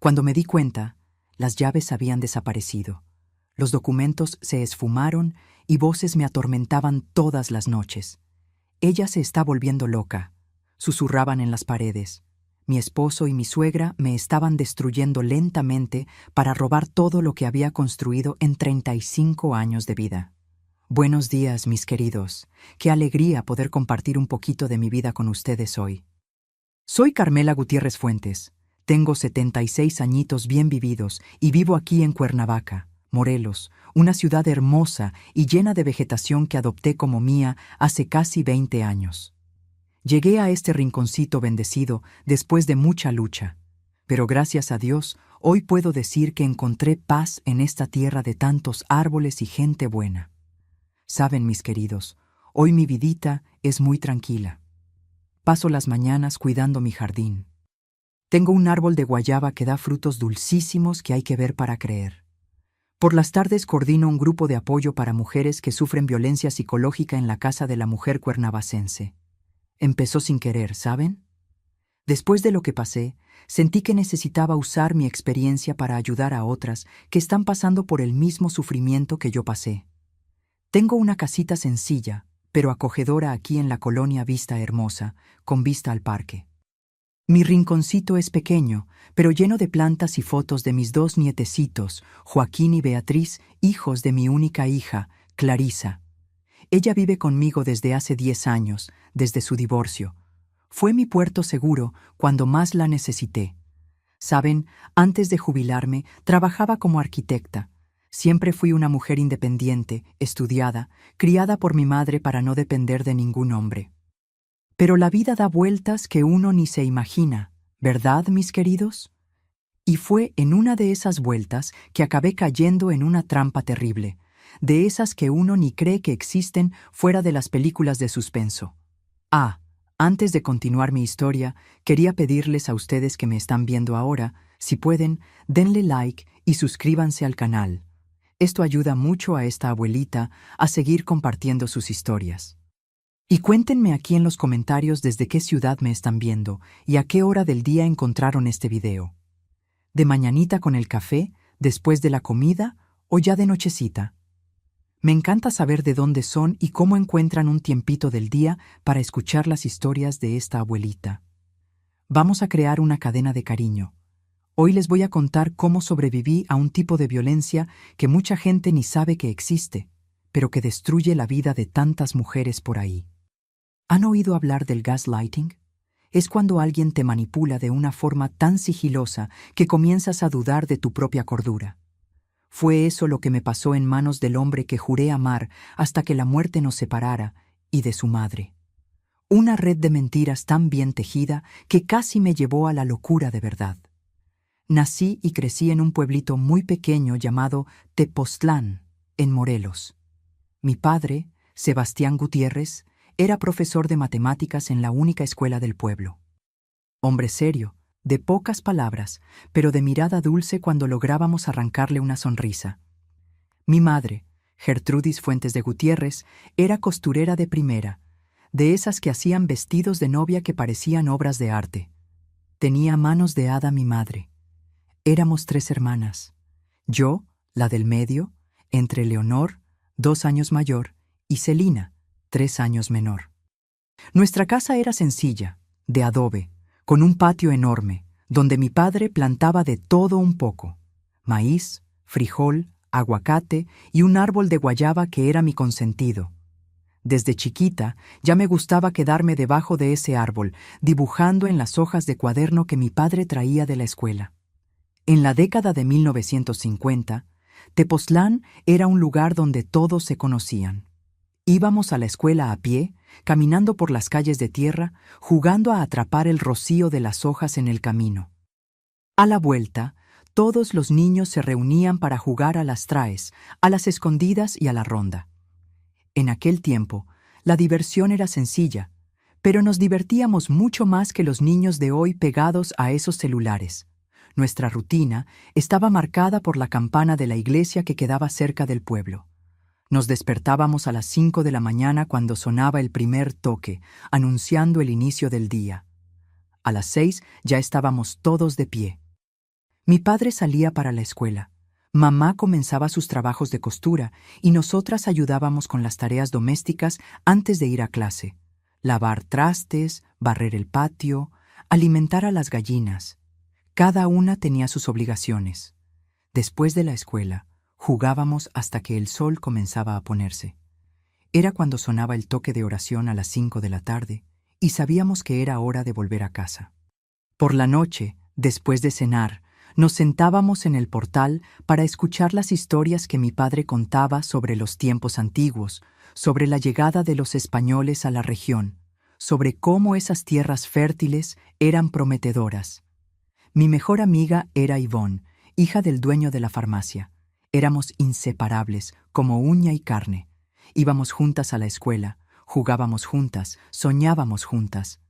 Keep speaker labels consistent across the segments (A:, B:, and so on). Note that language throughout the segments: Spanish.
A: Cuando me di cuenta, las llaves habían desaparecido. Los documentos se esfumaron y voces me atormentaban todas las noches. Ella se está volviendo loca, susurraban en las paredes. Mi esposo y mi suegra me estaban destruyendo lentamente para robar todo lo que había construido en 35 años de vida. Buenos días, mis queridos. Qué alegría poder compartir un poquito de mi vida con ustedes hoy. Soy Carmela Gutiérrez Fuentes. Tengo 76 añitos bien vividos y vivo aquí en Cuernavaca, Morelos, una ciudad hermosa y llena de vegetación que adopté como mía hace casi 20 años. Llegué a este rinconcito bendecido después de mucha lucha, pero gracias a Dios, hoy puedo decir que encontré paz en esta tierra de tantos árboles y gente buena. Saben, mis queridos, hoy mi vidita es muy tranquila. Paso las mañanas cuidando mi jardín. Tengo un árbol de guayaba que da frutos dulcísimos que hay que ver para creer. Por las tardes coordino un grupo de apoyo para mujeres que sufren violencia psicológica en la Casa de la Mujer cuernavacense. Empezó sin querer, ¿saben? Después de lo que pasé, sentí que necesitaba usar mi experiencia para ayudar a otras que están pasando por el mismo sufrimiento que yo pasé. Tengo una casita sencilla, pero acogedora aquí en la colonia Vista Hermosa, con vista al parque. Mi rinconcito es pequeño, pero lleno de plantas y fotos de mis 2 nietecitos, Joaquín y Beatriz, hijos de mi única hija, Clarisa. Ella vive conmigo desde hace 10 años, desde su divorcio. Fue mi puerto seguro cuando más la necesité. Saben, antes de jubilarme, trabajaba como arquitecta. Siempre fui una mujer independiente, estudiada, criada por mi madre para no depender de ningún hombre. Pero la vida da vueltas que uno ni se imagina, ¿verdad, mis queridos? Y fue en una de esas vueltas que acabé cayendo en una trampa terrible, de esas que uno ni cree que existen fuera de las películas de suspenso. Antes de continuar mi historia, quería pedirles a ustedes que me están viendo ahora, si pueden, denle like y suscríbanse al canal. Esto ayuda mucho a esta abuelita a seguir compartiendo sus historias. Y cuéntenme aquí en los comentarios desde qué ciudad me están viendo y a qué hora del día encontraron este video. ¿De mañanita con el café, después de la comida o ya de nochecita? Me encanta saber de dónde son y cómo encuentran un tiempito del día para escuchar las historias de esta abuelita. Vamos a crear una cadena de cariño. Hoy les voy a contar cómo sobreviví a un tipo de violencia que mucha gente ni sabe que existe, pero que destruye la vida de tantas mujeres por ahí. ¿Han oído hablar del gaslighting? Es cuando alguien te manipula de una forma tan sigilosa que comienzas a dudar de tu propia cordura. Fue eso lo que me pasó en manos del hombre que juré amar hasta que la muerte nos separara, y de su madre. Una red de mentiras tan bien tejida que casi me llevó a la locura de verdad. Nací y crecí en un pueblito muy pequeño llamado Tepoztlán, en Morelos. Mi padre, Sebastián Gutiérrez, era profesor de matemáticas en la única escuela del pueblo. Hombre serio, de pocas palabras, pero de mirada dulce cuando lográbamos arrancarle una sonrisa. Mi madre, Gertrudis Fuentes de Gutiérrez, era costurera de primera, de esas que hacían vestidos de novia que parecían obras de arte. Tenía manos de hada mi madre. Éramos 3 hermanas. Yo, la del medio, entre Leonor, 2 años mayor, y Celina, 3 años menor. Nuestra casa era sencilla, de adobe, con un patio enorme, donde mi padre plantaba de todo un poco: maíz, frijol, aguacate y un árbol de guayaba que era mi consentido. Desde chiquita ya me gustaba quedarme debajo de ese árbol, dibujando en las hojas de cuaderno que mi padre traía de la escuela. En la década de 1950, Tepoztlán era un lugar donde todos se conocían. Íbamos a la escuela a pie, caminando por las calles de tierra, jugando a atrapar el rocío de las hojas en el camino. A la vuelta, todos los niños se reunían para jugar a las traes, a las escondidas y a la ronda. En aquel tiempo, la diversión era sencilla, pero nos divertíamos mucho más que los niños de hoy pegados a esos celulares. Nuestra rutina estaba marcada por la campana de la iglesia que quedaba cerca del pueblo. Nos despertábamos a las 5 de la mañana cuando sonaba el primer toque, anunciando el inicio del día. A las 6 ya estábamos todos de pie. Mi padre salía para la escuela. Mamá comenzaba sus trabajos de costura y nosotras ayudábamos con las tareas domésticas antes de ir a clase. Lavar trastes, barrer el patio, alimentar a las gallinas. Cada una tenía sus obligaciones. Después de la escuela, jugábamos hasta que el sol comenzaba a ponerse. Era cuando sonaba el toque de oración a las 5 de la tarde y sabíamos que era hora de volver a casa. Por la noche, después de cenar, nos sentábamos en el portal para escuchar las historias que mi padre contaba sobre los tiempos antiguos, sobre la llegada de los españoles a la región, sobre cómo esas tierras fértiles eran prometedoras. Mi mejor amiga era Ivonne, hija del dueño de la farmacia. Éramos inseparables, como uña y carne. Íbamos juntas a la escuela, jugábamos juntas, soñábamos juntas.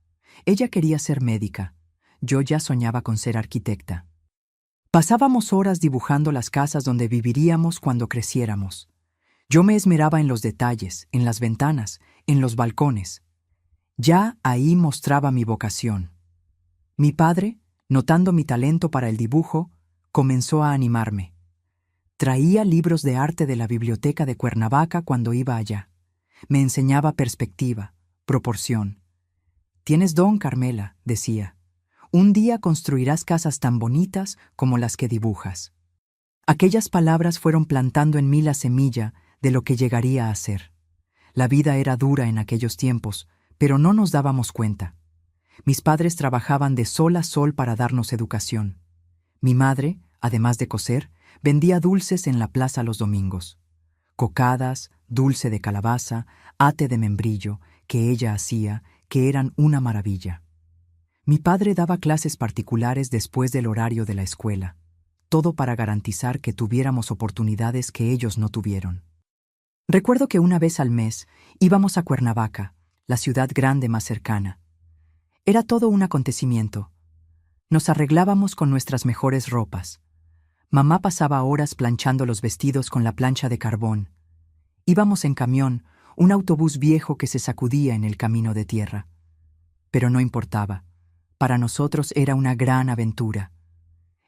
A: Ella quería ser médica. Yo ya soñaba con ser arquitecta. Pasábamos horas dibujando las casas donde viviríamos cuando creciéramos. Yo me esmeraba en los detalles, en las ventanas, en los balcones. Ya ahí mostraba mi vocación. Mi padre, notando mi talento para el dibujo, comenzó a animarme. Traía libros de arte de la biblioteca de Cuernavaca cuando iba allá. Me enseñaba perspectiva, proporción. «Tienes don, Carmela», decía. «Un día construirás casas tan bonitas como las que dibujas». Aquellas palabras fueron plantando en mí la semilla de lo que llegaría a ser. La vida era dura en aquellos tiempos, pero no nos dábamos cuenta. Mis padres trabajaban de sol a sol para darnos educación. Mi madre, además de coser, vendía dulces en la plaza los domingos. Cocadas, dulce de calabaza, ate de membrillo, que ella hacía, que eran una maravilla. Mi padre daba clases particulares después del horario de la escuela, todo para garantizar que tuviéramos oportunidades que ellos no tuvieron. Recuerdo que una vez al mes íbamos a Cuernavaca, la ciudad grande más cercana. Era todo un acontecimiento. Nos arreglábamos con nuestras mejores ropas. Mamá pasaba horas planchando los vestidos con la plancha de carbón. Íbamos en camión, un autobús viejo que se sacudía en el camino de tierra. Pero no importaba. Para nosotros era una gran aventura.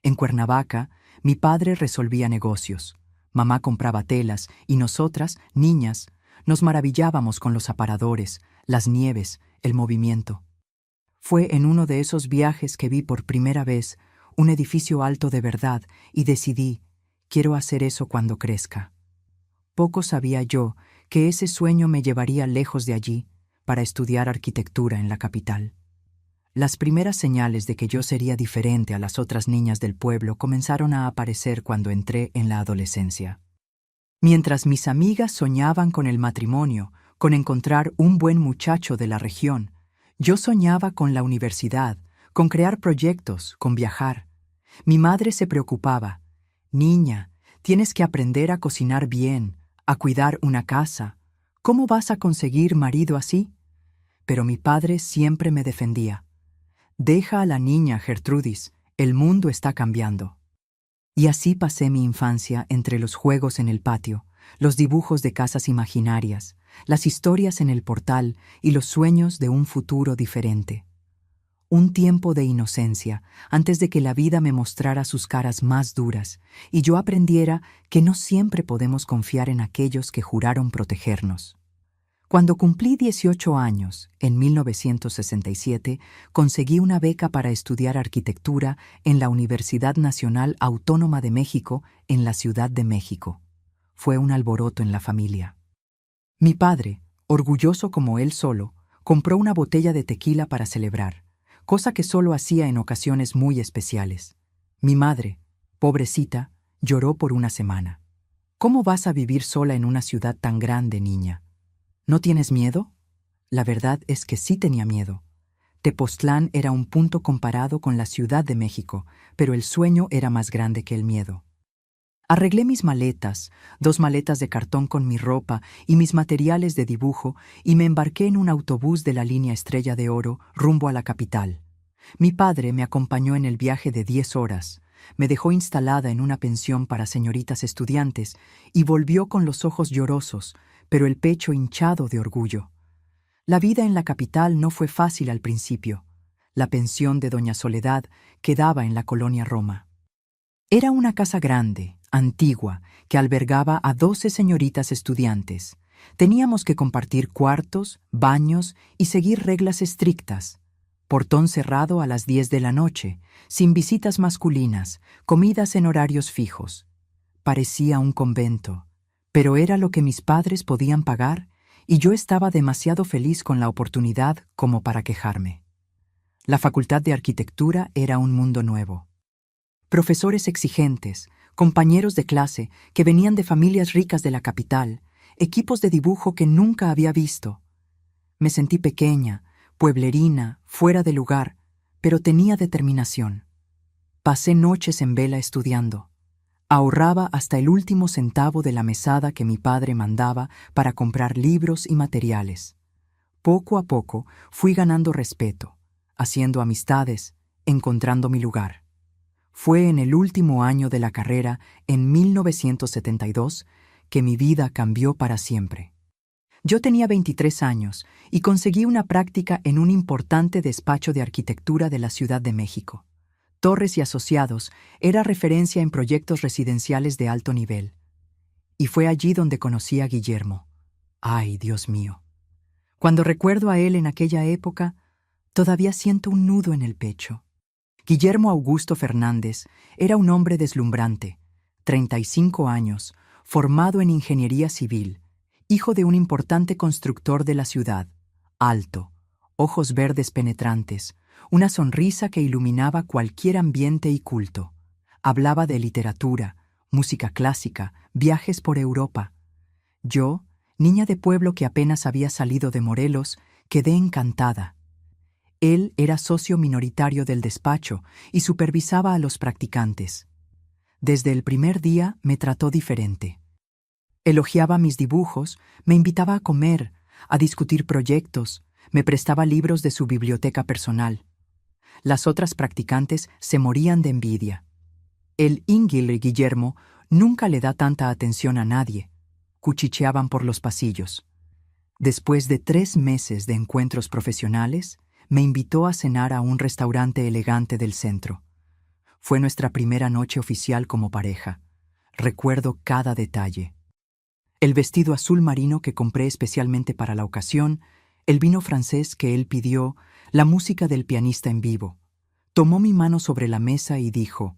A: En Cuernavaca, mi padre resolvía negocios. Mamá compraba telas y nosotras, niñas, nos maravillábamos con los aparadores, las nieves, el movimiento. Fue en uno de esos viajes que vi por primera vez un edificio alto de verdad y decidí, quiero hacer eso cuando crezca. Poco sabía yo que ese sueño me llevaría lejos de allí para estudiar arquitectura en la capital. Las primeras señales de que yo sería diferente a las otras niñas del pueblo comenzaron a aparecer cuando entré en la adolescencia. Mientras mis amigas soñaban con el matrimonio, con encontrar un buen muchacho de la región, yo soñaba con la universidad, con crear proyectos, con viajar. Mi madre se preocupaba. «Niña, tienes que aprender a cocinar bien, a cuidar una casa. ¿Cómo vas a conseguir marido así?» Pero mi padre siempre me defendía. «Deja a la niña, Gertrudis, el mundo está cambiando». Y así pasé mi infancia entre los juegos en el patio, los dibujos de casas imaginarias, las historias en el portal y los sueños de un futuro diferente. Un tiempo de inocencia, antes de que la vida me mostrara sus caras más duras y yo aprendiera que no siempre podemos confiar en aquellos que juraron protegernos. Cuando cumplí 18 años, en 1967, conseguí una beca para estudiar arquitectura en la Universidad Nacional Autónoma de México, en la Ciudad de México. Fue un alboroto en la familia. Mi padre, orgulloso como él solo, compró una botella de tequila para celebrar, cosa que solo hacía en ocasiones muy especiales. Mi madre, pobrecita, lloró por una semana. «¿Cómo vas a vivir sola en una ciudad tan grande, niña? ¿No tienes miedo?» La verdad es que sí tenía miedo. Tepoztlán era un punto comparado con la Ciudad de México, pero el sueño era más grande que el miedo. Arreglé mis maletas, 2 maletas de cartón con mi ropa y mis materiales de dibujo, y me embarqué en un autobús de la línea Estrella de Oro rumbo a la capital. Mi padre me acompañó en el viaje de 10 horas, me dejó instalada en una pensión para señoritas estudiantes y volvió con los ojos llorosos, pero el pecho hinchado de orgullo. La vida en la capital no fue fácil al principio. La pensión de doña Soledad quedaba en la colonia Roma. Era una casa grande, antigua, que albergaba a 12 señoritas estudiantes. Teníamos que compartir cuartos, baños y seguir reglas estrictas. Portón cerrado a las 10 de la noche, sin visitas masculinas, comidas en horarios fijos. Parecía un convento, pero era lo que mis padres podían pagar y yo estaba demasiado feliz con la oportunidad como para quejarme. La Facultad de Arquitectura era un mundo nuevo. Profesores exigentes, compañeros de clase que venían de familias ricas de la capital, equipos de dibujo que nunca había visto. Me sentí pequeña, pueblerina, fuera de lugar, pero tenía determinación. Pasé noches en vela estudiando. Ahorraba hasta el último centavo de la mesada que mi padre mandaba para comprar libros y materiales. Poco a poco fui ganando respeto, haciendo amistades, encontrando mi lugar. Fue en el último año de la carrera, en 1972, que mi vida cambió para siempre. Yo tenía 23 años y conseguí una práctica en un importante despacho de arquitectura de la Ciudad de México. Torres y Asociados era referencia en proyectos residenciales de alto nivel. Y fue allí donde conocí a Guillermo. ¡Ay, Dios mío! Cuando recuerdo a él en aquella época, todavía siento un nudo en el pecho. Guillermo Augusto Fernández era un hombre deslumbrante, 35 años, formado en ingeniería civil, hijo de un importante constructor de la ciudad, alto, ojos verdes penetrantes, una sonrisa que iluminaba cualquier ambiente y culto. Hablaba de literatura, música clásica, viajes por Europa. Yo, niña de pueblo que apenas había salido de Morelos, quedé encantada. Él era socio minoritario del despacho y supervisaba a los practicantes. Desde el primer día me trató diferente. Elogiaba mis dibujos, me invitaba a comer, a discutir proyectos, me prestaba libros de su biblioteca personal. Las otras practicantes se morían de envidia. El Ingil Guillermo nunca le da tanta atención a nadie. Cuchicheaban por los pasillos. Después de 3 meses de encuentros profesionales, me invitó a cenar a un restaurante elegante del centro. Fue nuestra primera noche oficial como pareja. Recuerdo cada detalle. El vestido azul marino que compré especialmente para la ocasión, el vino francés que él pidió, la música del pianista en vivo. Tomó mi mano sobre la mesa y dijo: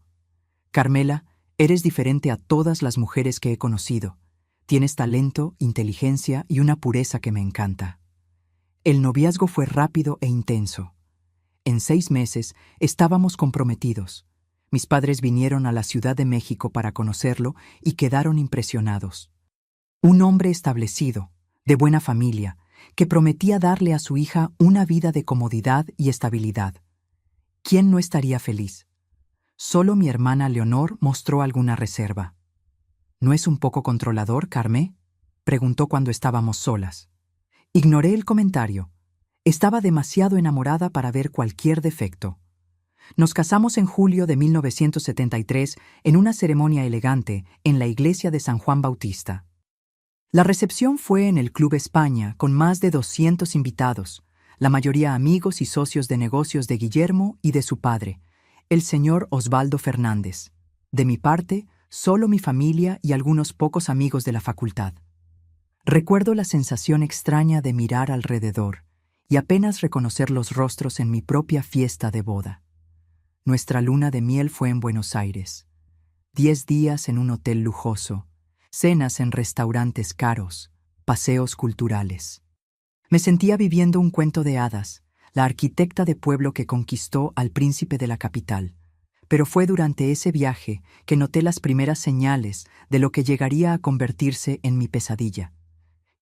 A: «Carmela, eres diferente a todas las mujeres que he conocido. Tienes talento, inteligencia y una pureza que me encanta». El noviazgo fue rápido e intenso. En 6 meses estábamos comprometidos. Mis padres vinieron a la Ciudad de México para conocerlo y quedaron impresionados. Un hombre establecido, de buena familia, que prometía darle a su hija una vida de comodidad y estabilidad. ¿Quién no estaría feliz? Solo mi hermana Leonor mostró alguna reserva. ¿No es un poco controlador, Carmé?, preguntó cuando estábamos solas. Ignoré el comentario. Estaba demasiado enamorada para ver cualquier defecto. Nos casamos en julio de 1973 en una ceremonia elegante en la iglesia de San Juan Bautista. La recepción fue en el Club España con más de 200 invitados, la mayoría amigos y socios de negocios de Guillermo y de su padre, el señor Osvaldo Fernández. De mi parte, solo mi familia y algunos pocos amigos de la facultad. Recuerdo la sensación extraña de mirar alrededor y apenas reconocer los rostros en mi propia fiesta de boda. Nuestra luna de miel fue en Buenos Aires. 10 días en un hotel lujoso, cenas en restaurantes caros, paseos culturales. Me sentía viviendo un cuento de hadas, la arquitecta de pueblo que conquistó al príncipe de la capital. Pero fue durante ese viaje que noté las primeras señales de lo que llegaría a convertirse en mi pesadilla.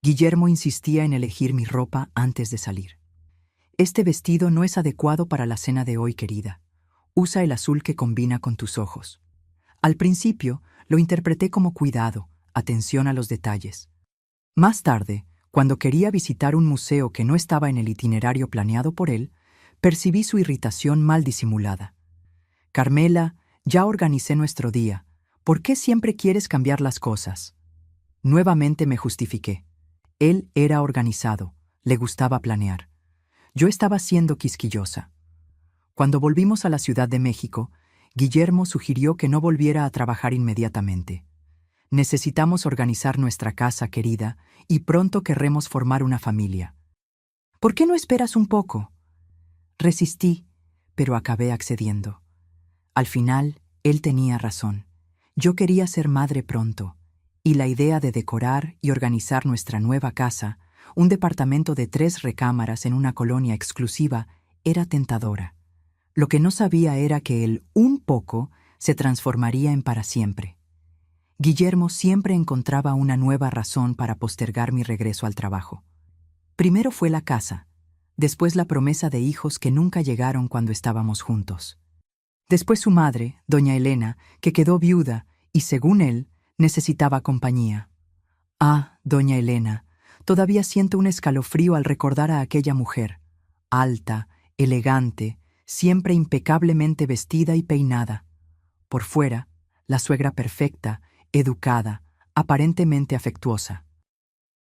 A: Guillermo insistía en elegir mi ropa antes de salir. «Este vestido no es adecuado para la cena de hoy, querida. Usa el azul que combina con tus ojos». Al principio lo interpreté como cuidado, atención a los detalles. Más tarde, cuando quería visitar un museo que no estaba en el itinerario planeado por él, percibí su irritación mal disimulada. «Carmela, ya organicé nuestro día. ¿Por qué siempre quieres cambiar las cosas?» Nuevamente me justifiqué. Él era organizado, le gustaba planear. Yo estaba siendo quisquillosa. Cuando volvimos a la Ciudad de México, Guillermo sugirió que no volviera a trabajar inmediatamente. Necesitamos organizar nuestra casa, querida, y pronto querremos formar una familia. ¿Por qué no esperas un poco? Resistí, pero acabé accediendo. Al final, él tenía razón. Yo quería ser madre pronto, y la idea de decorar y organizar nuestra nueva casa, un departamento de 3 recámaras en una colonia exclusiva, era tentadora. Lo que no sabía era que el un poco se transformaría en para siempre. Guillermo siempre encontraba una nueva razón para postergar mi regreso al trabajo. Primero fue la casa, después la promesa de hijos que nunca llegaron cuando estábamos juntos. Después su madre, doña Elena, que quedó viuda y, según él, necesitaba compañía. Ah, doña Elena, todavía siento un escalofrío al recordar a aquella mujer, alta, elegante, siempre impecablemente vestida y peinada. Por fuera, la suegra perfecta, educada, aparentemente afectuosa.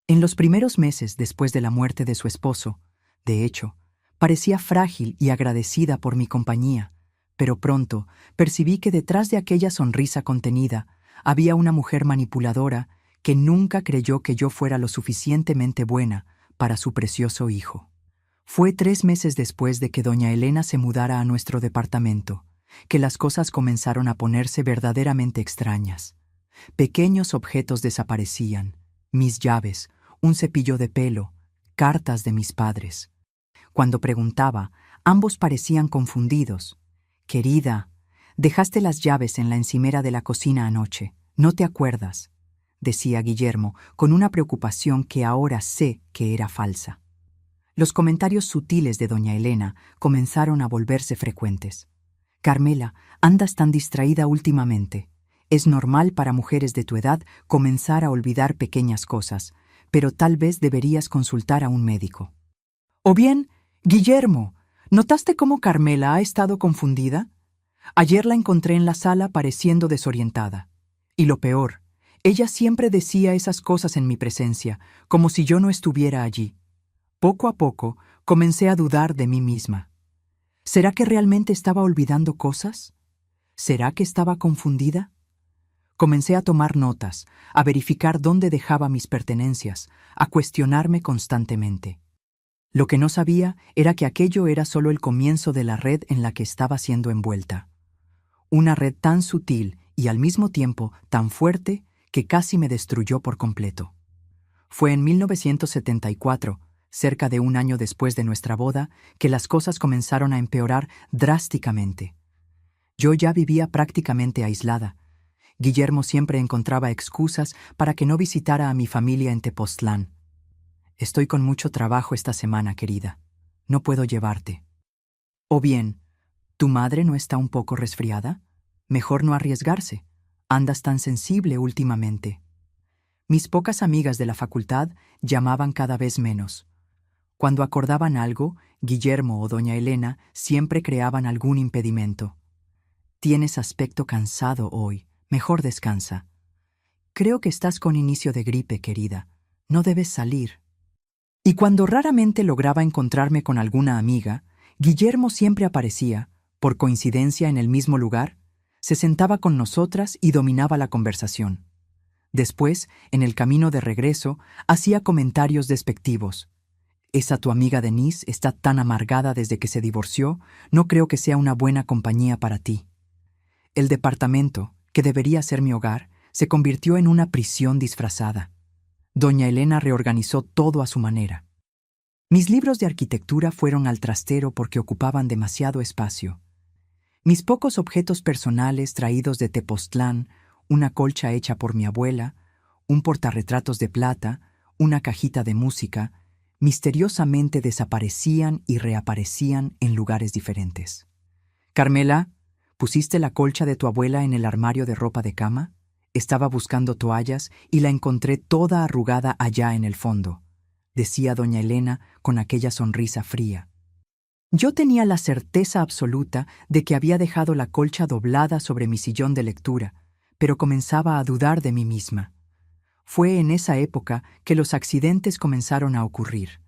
A: En los primeros meses después de la muerte de su esposo, de hecho, parecía frágil y agradecida por mi compañía, pero pronto percibí que detrás de aquella sonrisa contenida había una mujer manipuladora que nunca creyó que yo fuera lo suficientemente buena para su precioso hijo. Fue 3 meses después de que doña Elena se mudara a nuestro departamento, que las cosas comenzaron a ponerse verdaderamente extrañas. Pequeños objetos desaparecían, mis llaves, un cepillo de pelo, cartas de mis padres. Cuando preguntaba, ambos parecían confundidos. «Querida, dejaste las llaves en la encimera de la cocina anoche, ¿no te acuerdas?», decía Guillermo, con una preocupación que ahora sé que era falsa. Los comentarios sutiles de doña Elena comenzaron a volverse frecuentes. «Carmela, andas tan distraída últimamente. Es normal para mujeres de tu edad comenzar a olvidar pequeñas cosas, pero tal vez deberías consultar a un médico». O bien, «Guillermo, ¿notaste cómo Carmela ha estado confundida? Ayer la encontré en la sala pareciendo desorientada. Y lo peor, ella siempre decía esas cosas en mi presencia, como si yo no estuviera allí. Poco a poco, comencé a dudar de mí misma. ¿Será que realmente estaba olvidando cosas? ¿Será que estaba confundida? Comencé a tomar notas, a verificar dónde dejaba mis pertenencias, a cuestionarme constantemente. Lo que no sabía era que aquello era solo el comienzo de la red en la que estaba siendo envuelta. Una red tan sutil y al mismo tiempo tan fuerte que casi me destruyó por completo. Fue en 1974, cerca de un año después de nuestra boda, que las cosas comenzaron a empeorar drásticamente. Yo ya vivía prácticamente aislada. Guillermo siempre encontraba excusas para que no visitara a mi familia en Tepoztlán. «Estoy con mucho trabajo esta semana, querida. No puedo llevarte». O bien, ¿tu madre no está un poco resfriada? Mejor no arriesgarse. Andas tan sensible últimamente. Mis pocas amigas de la facultad llamaban cada vez menos. Cuando acordaban algo, Guillermo o doña Elena siempre creaban algún impedimento. «Tienes aspecto cansado hoy. Mejor descansa. Creo que estás con inicio de gripe, querida. No debes salir». Y cuando raramente lograba encontrarme con alguna amiga, Guillermo siempre aparecía, por coincidencia en el mismo lugar, se sentaba con nosotras y dominaba la conversación. Después, en el camino de regreso, hacía comentarios despectivos. «Esa tu amiga Denise está tan amargada desde que se divorció, no creo que sea una buena compañía para ti». El departamento, que debería ser mi hogar, se convirtió en una prisión disfrazada. Doña Elena reorganizó todo a su manera. Mis libros de arquitectura fueron al trastero porque ocupaban demasiado espacio. Mis pocos objetos personales traídos de Tepoztlán, una colcha hecha por mi abuela, un portarretratos de plata, una cajita de música, misteriosamente desaparecían y reaparecían en lugares diferentes. «Carmela, ¿pusiste la colcha de tu abuela en el armario de ropa de cama? Estaba buscando toallas y la encontré toda arrugada allá en el fondo», decía doña Elena con aquella sonrisa fría. Yo tenía la certeza absoluta de que había dejado la colcha doblada sobre mi sillón de lectura, pero comenzaba a dudar de mí misma. Fue en esa época que los accidentes comenzaron a ocurrir.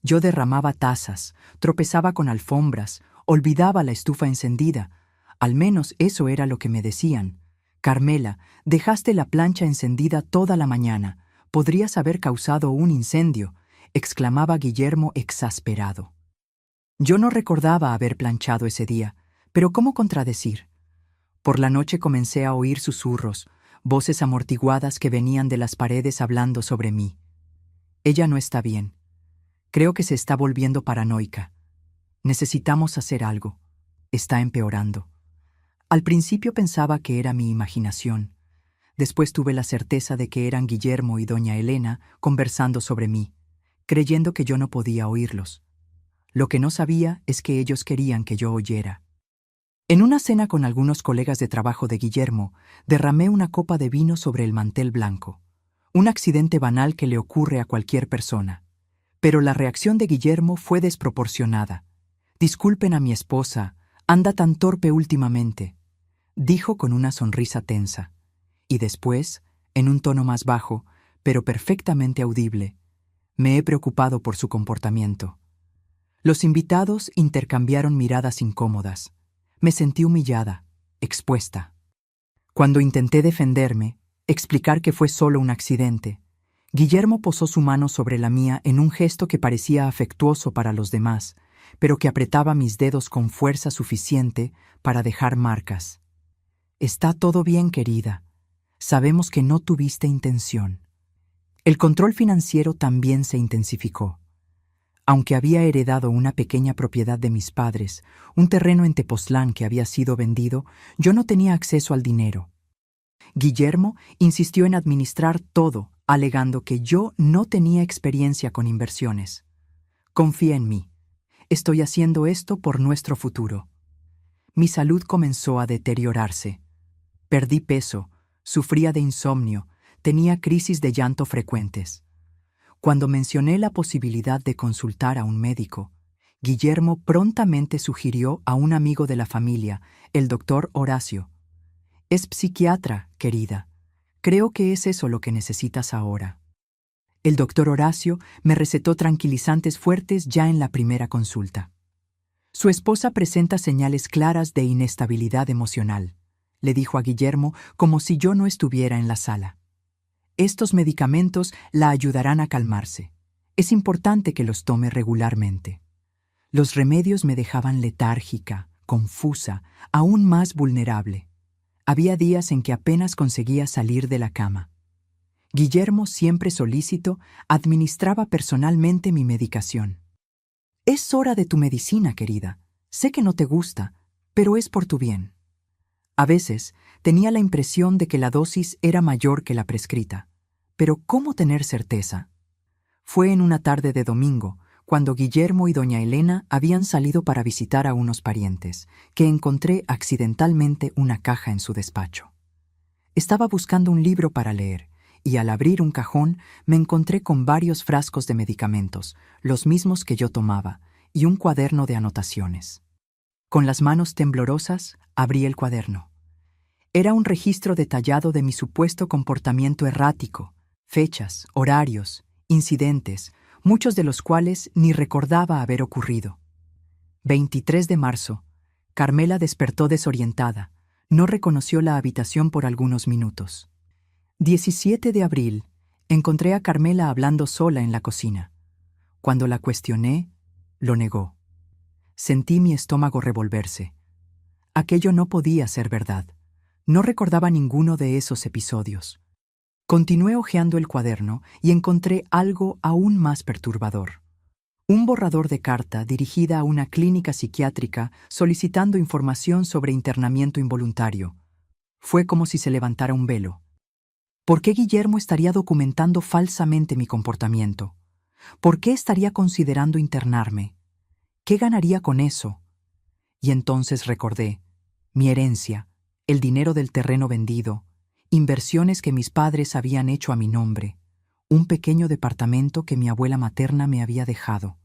A: Yo derramaba tazas, tropezaba con alfombras, olvidaba la estufa encendida, Al menos eso era lo que me decían. Carmela, dejaste la plancha encendida toda la mañana. Podrías haber causado un incendio, exclamaba Guillermo exasperado. Yo no recordaba haber planchado ese día, pero ¿cómo contradecir? Por la noche comencé a oír susurros, voces amortiguadas que venían de las paredes hablando sobre mí. Ella no está bien. Creo que se está volviendo paranoica. Necesitamos hacer algo. Está empeorando. Al principio pensaba que era mi imaginación. Después tuve la certeza de que eran Guillermo y doña Elena conversando sobre mí, creyendo que yo no podía oírlos. Lo que no sabía es que ellos querían que yo oyera. En una cena con algunos colegas de trabajo de Guillermo, derramé una copa de vino sobre el mantel blanco. Un accidente banal que le ocurre a cualquier persona. Pero la reacción de Guillermo fue desproporcionada. «Disculpen a mi esposa, anda tan torpe últimamente», dijo con una sonrisa tensa. Y después, en un tono más bajo, pero perfectamente audible, «Me he preocupado por su comportamiento». Los invitados intercambiaron miradas incómodas. Me sentí humillada, expuesta. Cuando intenté defenderme, explicar que fue solo un accidente, Guillermo posó su mano sobre la mía en un gesto que parecía afectuoso para los demás, pero que apretaba mis dedos con fuerza suficiente para dejar marcas. «Está todo bien, querida. Sabemos que no tuviste intención». El control financiero también se intensificó. Aunque había heredado una pequeña propiedad de mis padres, un terreno en Tepoztlán que había sido vendido, yo no tenía acceso al dinero. Guillermo insistió en administrar todo, alegando que yo no tenía experiencia con inversiones. «Confía en mí. Estoy haciendo esto por nuestro futuro». Mi salud comenzó a deteriorarse. Perdí peso, sufría de insomnio, tenía crisis de llanto frecuentes. Cuando mencioné la posibilidad de consultar a un médico, Guillermo prontamente sugirió a un amigo de la familia, el doctor Horacio. «Es psiquiatra, querida. Creo que es eso lo que necesitas ahora». El doctor Horacio me recetó tranquilizantes fuertes ya en la primera consulta. «Su esposa presenta señales claras de inestabilidad emocional», le dijo a Guillermo como si yo no estuviera en la sala. «Estos medicamentos la ayudarán a calmarse. Es importante que los tome regularmente». Los remedios me dejaban letárgica, confusa, aún más vulnerable. Había días en que apenas conseguía salir de la cama. Guillermo, siempre solícito, administraba personalmente mi medicación. «Es hora de tu medicina, querida. Sé que no te gusta, pero es por tu bien». A veces tenía la impresión de que la dosis era mayor que la prescrita. Pero ¿cómo tener certeza? Fue en una tarde de domingo, cuando Guillermo y doña Elena habían salido para visitar a unos parientes, que encontré accidentalmente una caja en su despacho. Estaba buscando un libro para leer, y al abrir un cajón me encontré con varios frascos de medicamentos, los mismos que yo tomaba, y un cuaderno de anotaciones. Con las manos temblorosas, abrí el cuaderno. Era un registro detallado de mi supuesto comportamiento errático, fechas, horarios, incidentes, muchos de los cuales ni recordaba haber ocurrido. 23 de marzo. Carmela despertó desorientada. No reconoció la habitación por algunos minutos. 17 de abril. Encontré a Carmela hablando sola en la cocina. Cuando la cuestioné, lo negó. Sentí mi estómago revolverse. Aquello no podía ser verdad. No recordaba ninguno de esos episodios. Continué hojeando el cuaderno y encontré algo aún más perturbador. Un borrador de carta dirigida a una clínica psiquiátrica solicitando información sobre internamiento involuntario. Fue como si se levantara un velo. ¿Por qué Guillermo estaría documentando falsamente mi comportamiento? ¿Por qué estaría considerando internarme? ¿Qué ganaría con eso? Y entonces recordé mi herencia, el dinero del terreno vendido, inversiones que mis padres habían hecho a mi nombre, un pequeño departamento que mi abuela materna me había dejado.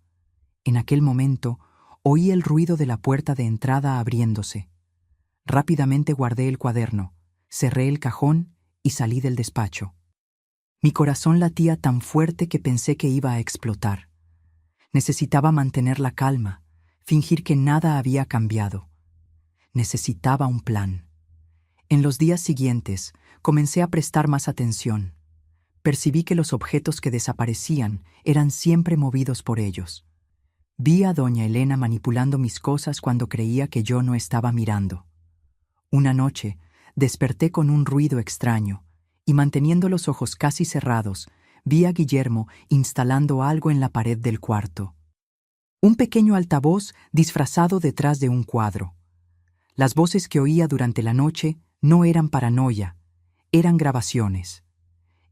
A: En aquel momento oí el ruido de la puerta de entrada abriéndose. Rápidamente guardé el cuaderno, cerré el cajón y salí del despacho. Mi corazón latía tan fuerte que pensé que iba a explotar. Necesitaba mantener la calma, fingir que nada había cambiado. Necesitaba un plan. En los días siguientes, comencé a prestar más atención. Percibí que los objetos que desaparecían eran siempre movidos por ellos. Vi a doña Elena manipulando mis cosas cuando creía que yo no estaba mirando. Una noche, desperté con un ruido extraño, y manteniendo los ojos casi cerrados, vi a Guillermo instalando algo en la pared del cuarto. Un pequeño altavoz disfrazado detrás de un cuadro. Las voces que oía durante la noche no eran paranoia, eran grabaciones.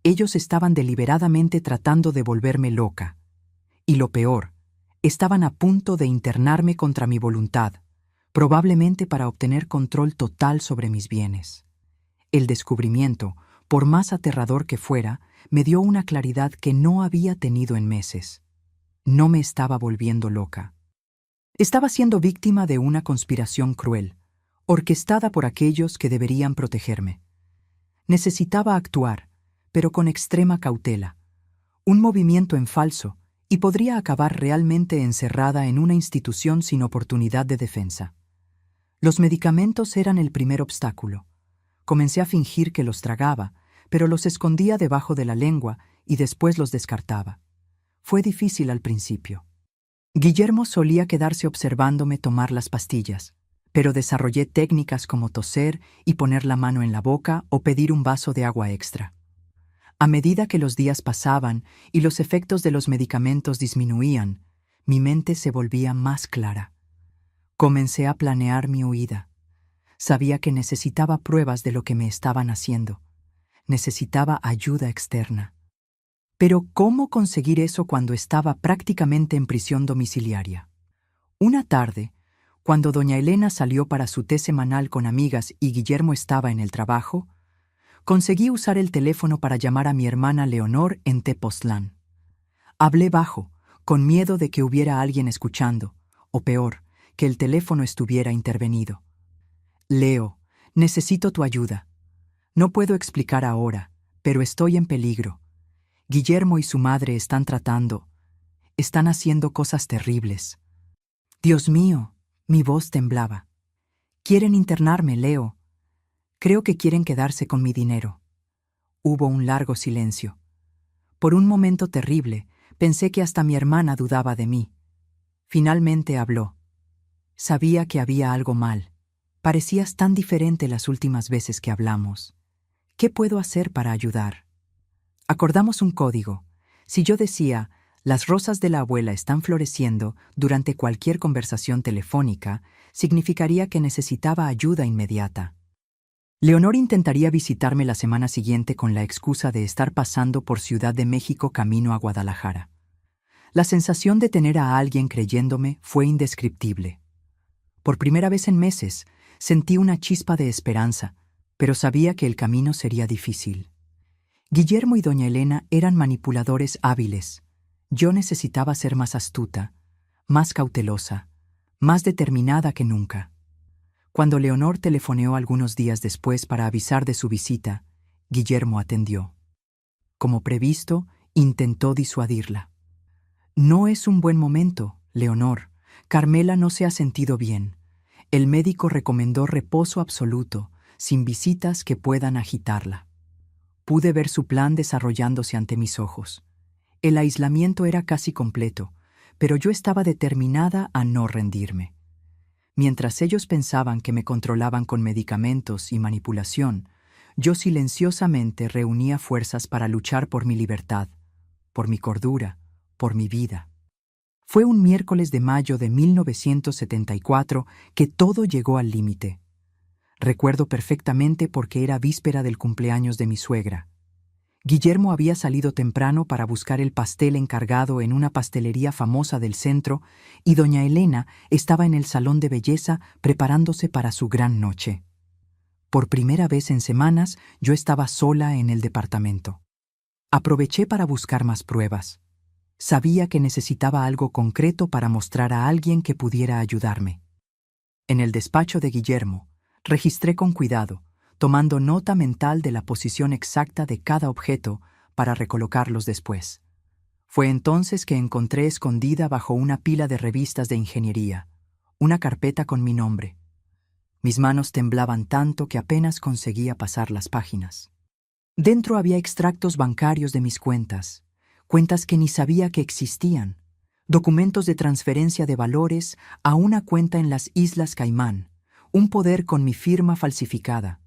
A: Ellos estaban deliberadamente tratando de volverme loca. Y lo peor, estaban a punto de internarme contra mi voluntad, probablemente para obtener control total sobre mis bienes. El descubrimiento, por más aterrador que fuera, me dio una claridad que no había tenido en meses. No me estaba volviendo loca. Estaba siendo víctima de una conspiración cruel, orquestada por aquellos que deberían protegerme. Necesitaba actuar, pero con extrema cautela. Un movimiento en falso, y podría acabar realmente encerrada en una institución sin oportunidad de defensa. Los medicamentos eran el primer obstáculo. Comencé a fingir que los tragaba, pero los escondía debajo de la lengua y después los descartaba. Fue difícil al principio. Guillermo solía quedarse observándome tomar las pastillas, pero desarrollé técnicas como toser y poner la mano en la boca o pedir un vaso de agua extra. A medida que los días pasaban y los efectos de los medicamentos disminuían, mi mente se volvía más clara. Comencé a planear mi huida. Sabía que necesitaba pruebas de lo que me estaban haciendo. Necesitaba ayuda externa. Pero ¿cómo conseguir eso cuando estaba prácticamente en prisión domiciliaria? Una tarde, cuando doña Elena salió para su té semanal con amigas y Guillermo estaba en el trabajo, conseguí usar el teléfono para llamar a mi hermana Leonor en Tepoztlán. Hablé bajo, con miedo de que hubiera alguien escuchando, o peor, que el teléfono estuviera intervenido. Leo, necesito tu ayuda. No puedo explicar ahora, pero estoy en peligro. Guillermo y su madre están haciendo cosas terribles. Dios mío, mi voz temblaba. Quieren internarme, Leo. Creo que quieren quedarse con mi dinero. Hubo un largo silencio. Por un momento terrible, pensé que hasta mi hermana dudaba de mí. Finalmente habló. Sabía que había algo mal. Parecías tan diferente las últimas veces que hablamos. ¿Qué puedo hacer para ayudar? Acordamos un código. Si yo decía, las rosas de la abuela están floreciendo durante cualquier conversación telefónica, significaría que necesitaba ayuda inmediata. Leonor intentaría visitarme la semana siguiente con la excusa de estar pasando por Ciudad de México camino a Guadalajara. La sensación de tener a alguien creyéndome fue indescriptible. Por primera vez en meses, sentí una chispa de esperanza, pero sabía que el camino sería difícil. Guillermo y doña Elena eran manipuladores hábiles. Yo necesitaba ser más astuta, más cautelosa, más determinada que nunca. Cuando Leonor telefoneó algunos días después para avisar de su visita, Guillermo atendió. Como previsto, intentó disuadirla. No es un buen momento, Leonor. Carmela no se ha sentido bien. El médico recomendó reposo absoluto, sin visitas que puedan agitarla. Pude ver su plan desarrollándose ante mis ojos. El aislamiento era casi completo, pero yo estaba determinada a no rendirme. Mientras ellos pensaban que me controlaban con medicamentos y manipulación, yo silenciosamente reunía fuerzas para luchar por mi libertad, por mi cordura, por mi vida. Fue un miércoles de mayo de 1974 que todo llegó al límite. Recuerdo perfectamente porque era víspera del cumpleaños de mi suegra. Guillermo había salido temprano para buscar el pastel encargado en una pastelería famosa del centro y doña Elena estaba en el salón de belleza preparándose para su gran noche. Por primera vez en semanas, yo estaba sola en el departamento. Aproveché para buscar más pruebas. Sabía que necesitaba algo concreto para mostrar a alguien que pudiera ayudarme. En el despacho de Guillermo, registré con cuidado, tomando nota mental de la posición exacta de cada objeto para recolocarlos después. Fue entonces que encontré escondida bajo una pila de revistas de ingeniería una carpeta con mi nombre. Mis manos temblaban tanto que apenas conseguía pasar las páginas. Dentro había extractos bancarios de mis cuentas, cuentas que ni sabía que existían, documentos de transferencia de valores a una cuenta en las Islas Caimán, un poder con mi firma falsificada,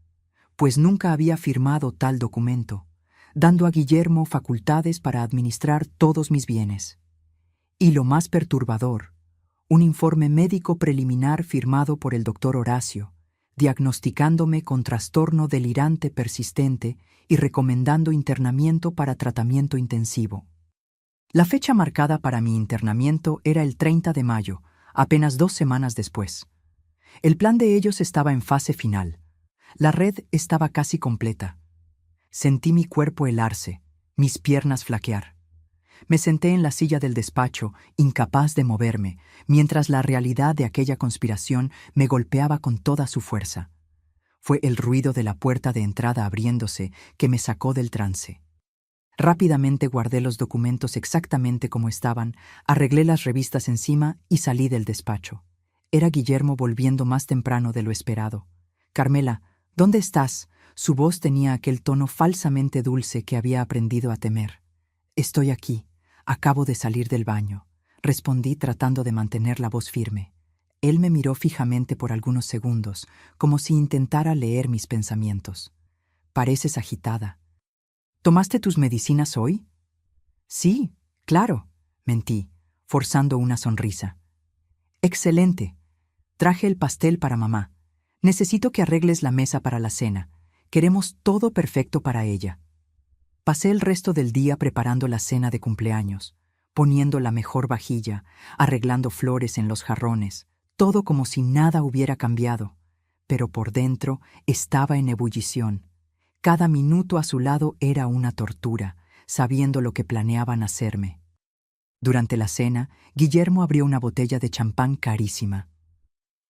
A: pues nunca había firmado tal documento, dando a Guillermo facultades para administrar todos mis bienes. Y lo más perturbador, un informe médico preliminar firmado por el doctor Horacio, diagnosticándome con trastorno delirante persistente y recomendando internamiento para tratamiento intensivo. La fecha marcada para mi internamiento era el 30 de mayo, apenas 2 semanas después. El plan de ellos estaba en fase final. La red estaba casi completa. Sentí mi cuerpo helarse, mis piernas flaquear. Me senté en la silla del despacho, incapaz de moverme, mientras la realidad de aquella conspiración me golpeaba con toda su fuerza. Fue el ruido de la puerta de entrada abriéndose que me sacó del trance. Rápidamente guardé los documentos exactamente como estaban, arreglé las revistas encima y salí del despacho. Era Guillermo volviendo más temprano de lo esperado. «Carmela, ¿dónde estás?» Su voz tenía aquel tono falsamente dulce que había aprendido a temer. «Estoy aquí. Acabo de salir del baño», respondí tratando de mantener la voz firme. Él me miró fijamente por algunos segundos, como si intentara leer mis pensamientos. «Pareces agitada. ¿Tomaste tus medicinas hoy?» «Sí, claro», mentí, forzando una sonrisa. «Excelente. Traje el pastel para mamá. Necesito que arregles la mesa para la cena. Queremos todo perfecto para ella». Pasé el resto del día preparando la cena de cumpleaños, poniendo la mejor vajilla, arreglando flores en los jarrones, todo como si nada hubiera cambiado. Pero por dentro estaba en ebullición. Cada minuto a su lado era una tortura, sabiendo lo que planeaban hacerme. Durante la cena, Guillermo abrió una botella de champán carísima.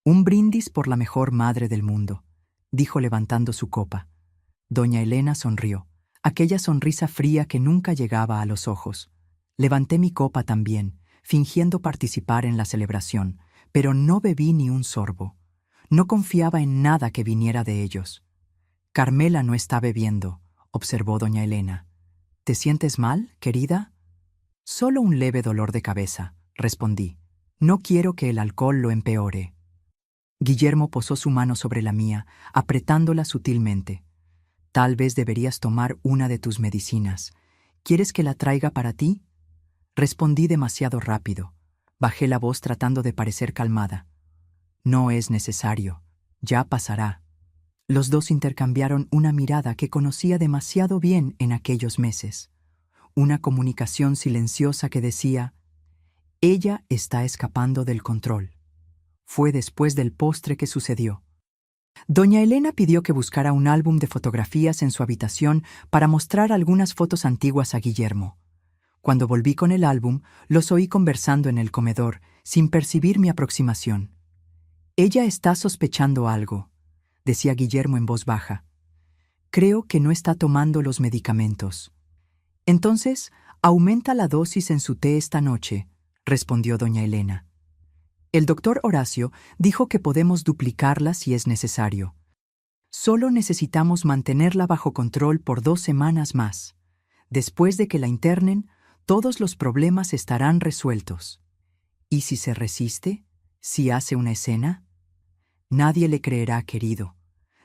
A: «Un brindis por la mejor madre del mundo», dijo levantando su copa. Doña Elena sonrió, aquella sonrisa fría que nunca llegaba a los ojos. Levanté mi copa también, fingiendo participar en la celebración, pero no bebí ni un sorbo. No confiaba en nada que viniera de ellos. «Carmela no está bebiendo», observó doña Elena. «¿Te sientes mal, querida?» «Solo un leve dolor de cabeza», respondí. «No quiero que el alcohol lo empeore». Guillermo posó su mano sobre la mía, apretándola sutilmente. «Tal vez deberías tomar una de tus medicinas. ¿Quieres que la traiga para ti?» Respondí demasiado rápido. Bajé la voz tratando de parecer calmada. «No es necesario. Ya pasará». Los dos intercambiaron una mirada que conocía demasiado bien en aquellos meses. Una comunicación silenciosa que decía: «Ella está escapando del control». Fue después del postre que sucedió. Doña Elena pidió que buscara un álbum de fotografías en su habitación para mostrar algunas fotos antiguas a Guillermo. Cuando volví con el álbum, los oí conversando en el comedor, sin percibir mi aproximación. «Ella está sospechando algo», decía Guillermo en voz baja. «Creo que no está tomando los medicamentos». «Entonces, aumenta la dosis en su té esta noche», respondió doña Elena. «El doctor Horacio dijo que podemos duplicarla si es necesario. Solo necesitamos mantenerla bajo control por 2 semanas más. Después de que la internen, todos los problemas estarán resueltos». «¿Y si se resiste? ¿Si hace una escena?» «Nadie le creerá, querido.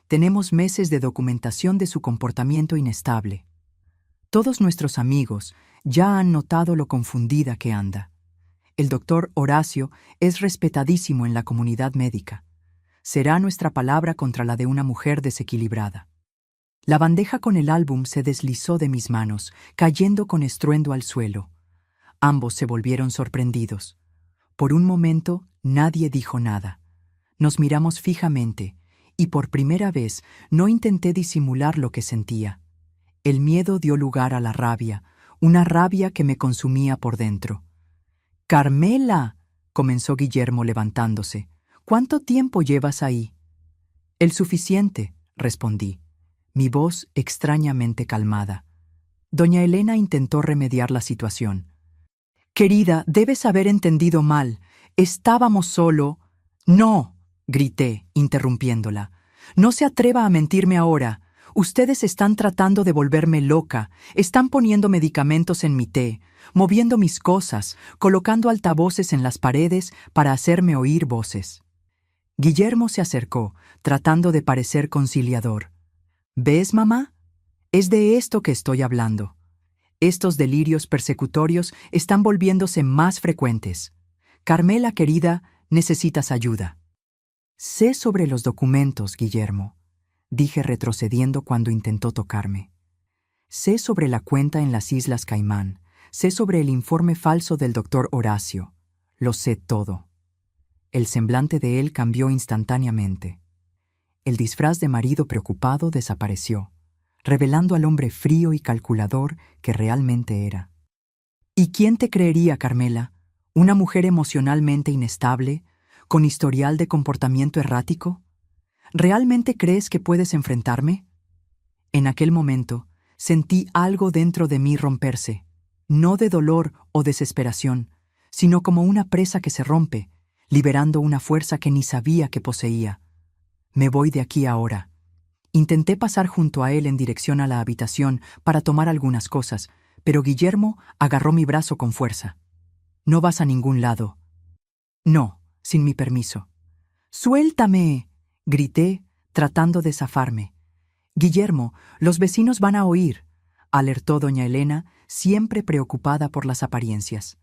A: Tenemos meses de documentación de su comportamiento inestable. Todos nuestros amigos ya han notado lo confundida que anda. El doctor Horacio es respetadísimo en la comunidad médica. Será nuestra palabra contra la de una mujer desequilibrada». La bandeja con el álbum se deslizó de mis manos, cayendo con estruendo al suelo. Ambos se volvieron sorprendidos. Por un momento, nadie dijo nada. Nos miramos fijamente, y por primera vez no intenté disimular lo que sentía. El miedo dio lugar a la rabia, una rabia que me consumía por dentro. «Carmela», comenzó Guillermo levantándose, «¿cuánto tiempo llevas ahí?» «El suficiente», respondí, mi voz extrañamente calmada. Doña Elena intentó remediar la situación. «Querida, debes haber entendido mal. Estábamos solo...» «No», grité, interrumpiéndola. No se atreva a mentirme ahora. Ustedes están tratando de volverme loca, están poniendo medicamentos en mi té, moviendo mis cosas, colocando altavoces en las paredes para hacerme oír voces. Guillermo se acercó, tratando de parecer conciliador. ¿Ves, mamá? Es de esto que estoy hablando. Estos delirios persecutorios están volviéndose más frecuentes. Carmela, querida, necesitas ayuda. Sé sobre los documentos, Guillermo, dije retrocediendo cuando intentó tocarme. Sé sobre la cuenta en las Islas Caimán, sé sobre el informe falso del doctor Horacio. Lo sé todo. El semblante de él cambió instantáneamente. El disfraz de marido preocupado desapareció, revelando al hombre frío y calculador que realmente era. ¿Y quién te creería, Carmela? ¿Una mujer emocionalmente inestable, con historial de comportamiento errático? ¿Realmente crees que puedes enfrentarme? En aquel momento, sentí algo dentro de mí romperse, no de dolor o desesperación, sino como una presa que se rompe, liberando una fuerza que ni sabía que poseía. Me voy de aquí ahora. Intenté pasar junto a él en dirección a la habitación para tomar algunas cosas, pero Guillermo agarró mi brazo con fuerza. No vas a ningún lado. No, sin mi permiso. ¡Suéltame!, grité, tratando de zafarme. Guillermo, los vecinos van a oír, alertó doña Elena, siempre preocupada por las apariencias.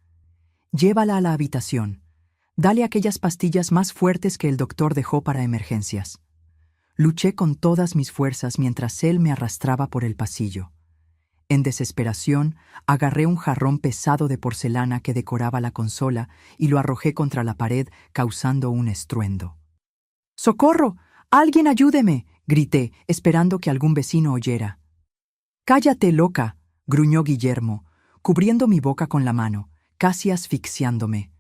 A: Llévala a la habitación. Dale aquellas pastillas más fuertes que el doctor dejó para emergencias. Luché con todas mis fuerzas mientras él me arrastraba por el pasillo. En desesperación, agarré un jarrón pesado de porcelana que decoraba la consola y lo arrojé contra la pared, causando un estruendo. ¡Socorro! ¡Alguien ayúdeme!, grité, esperando que algún vecino oyera. «¡Cállate, loca!», gruñó Guillermo, cubriendo mi boca con la mano, casi asfixiándome.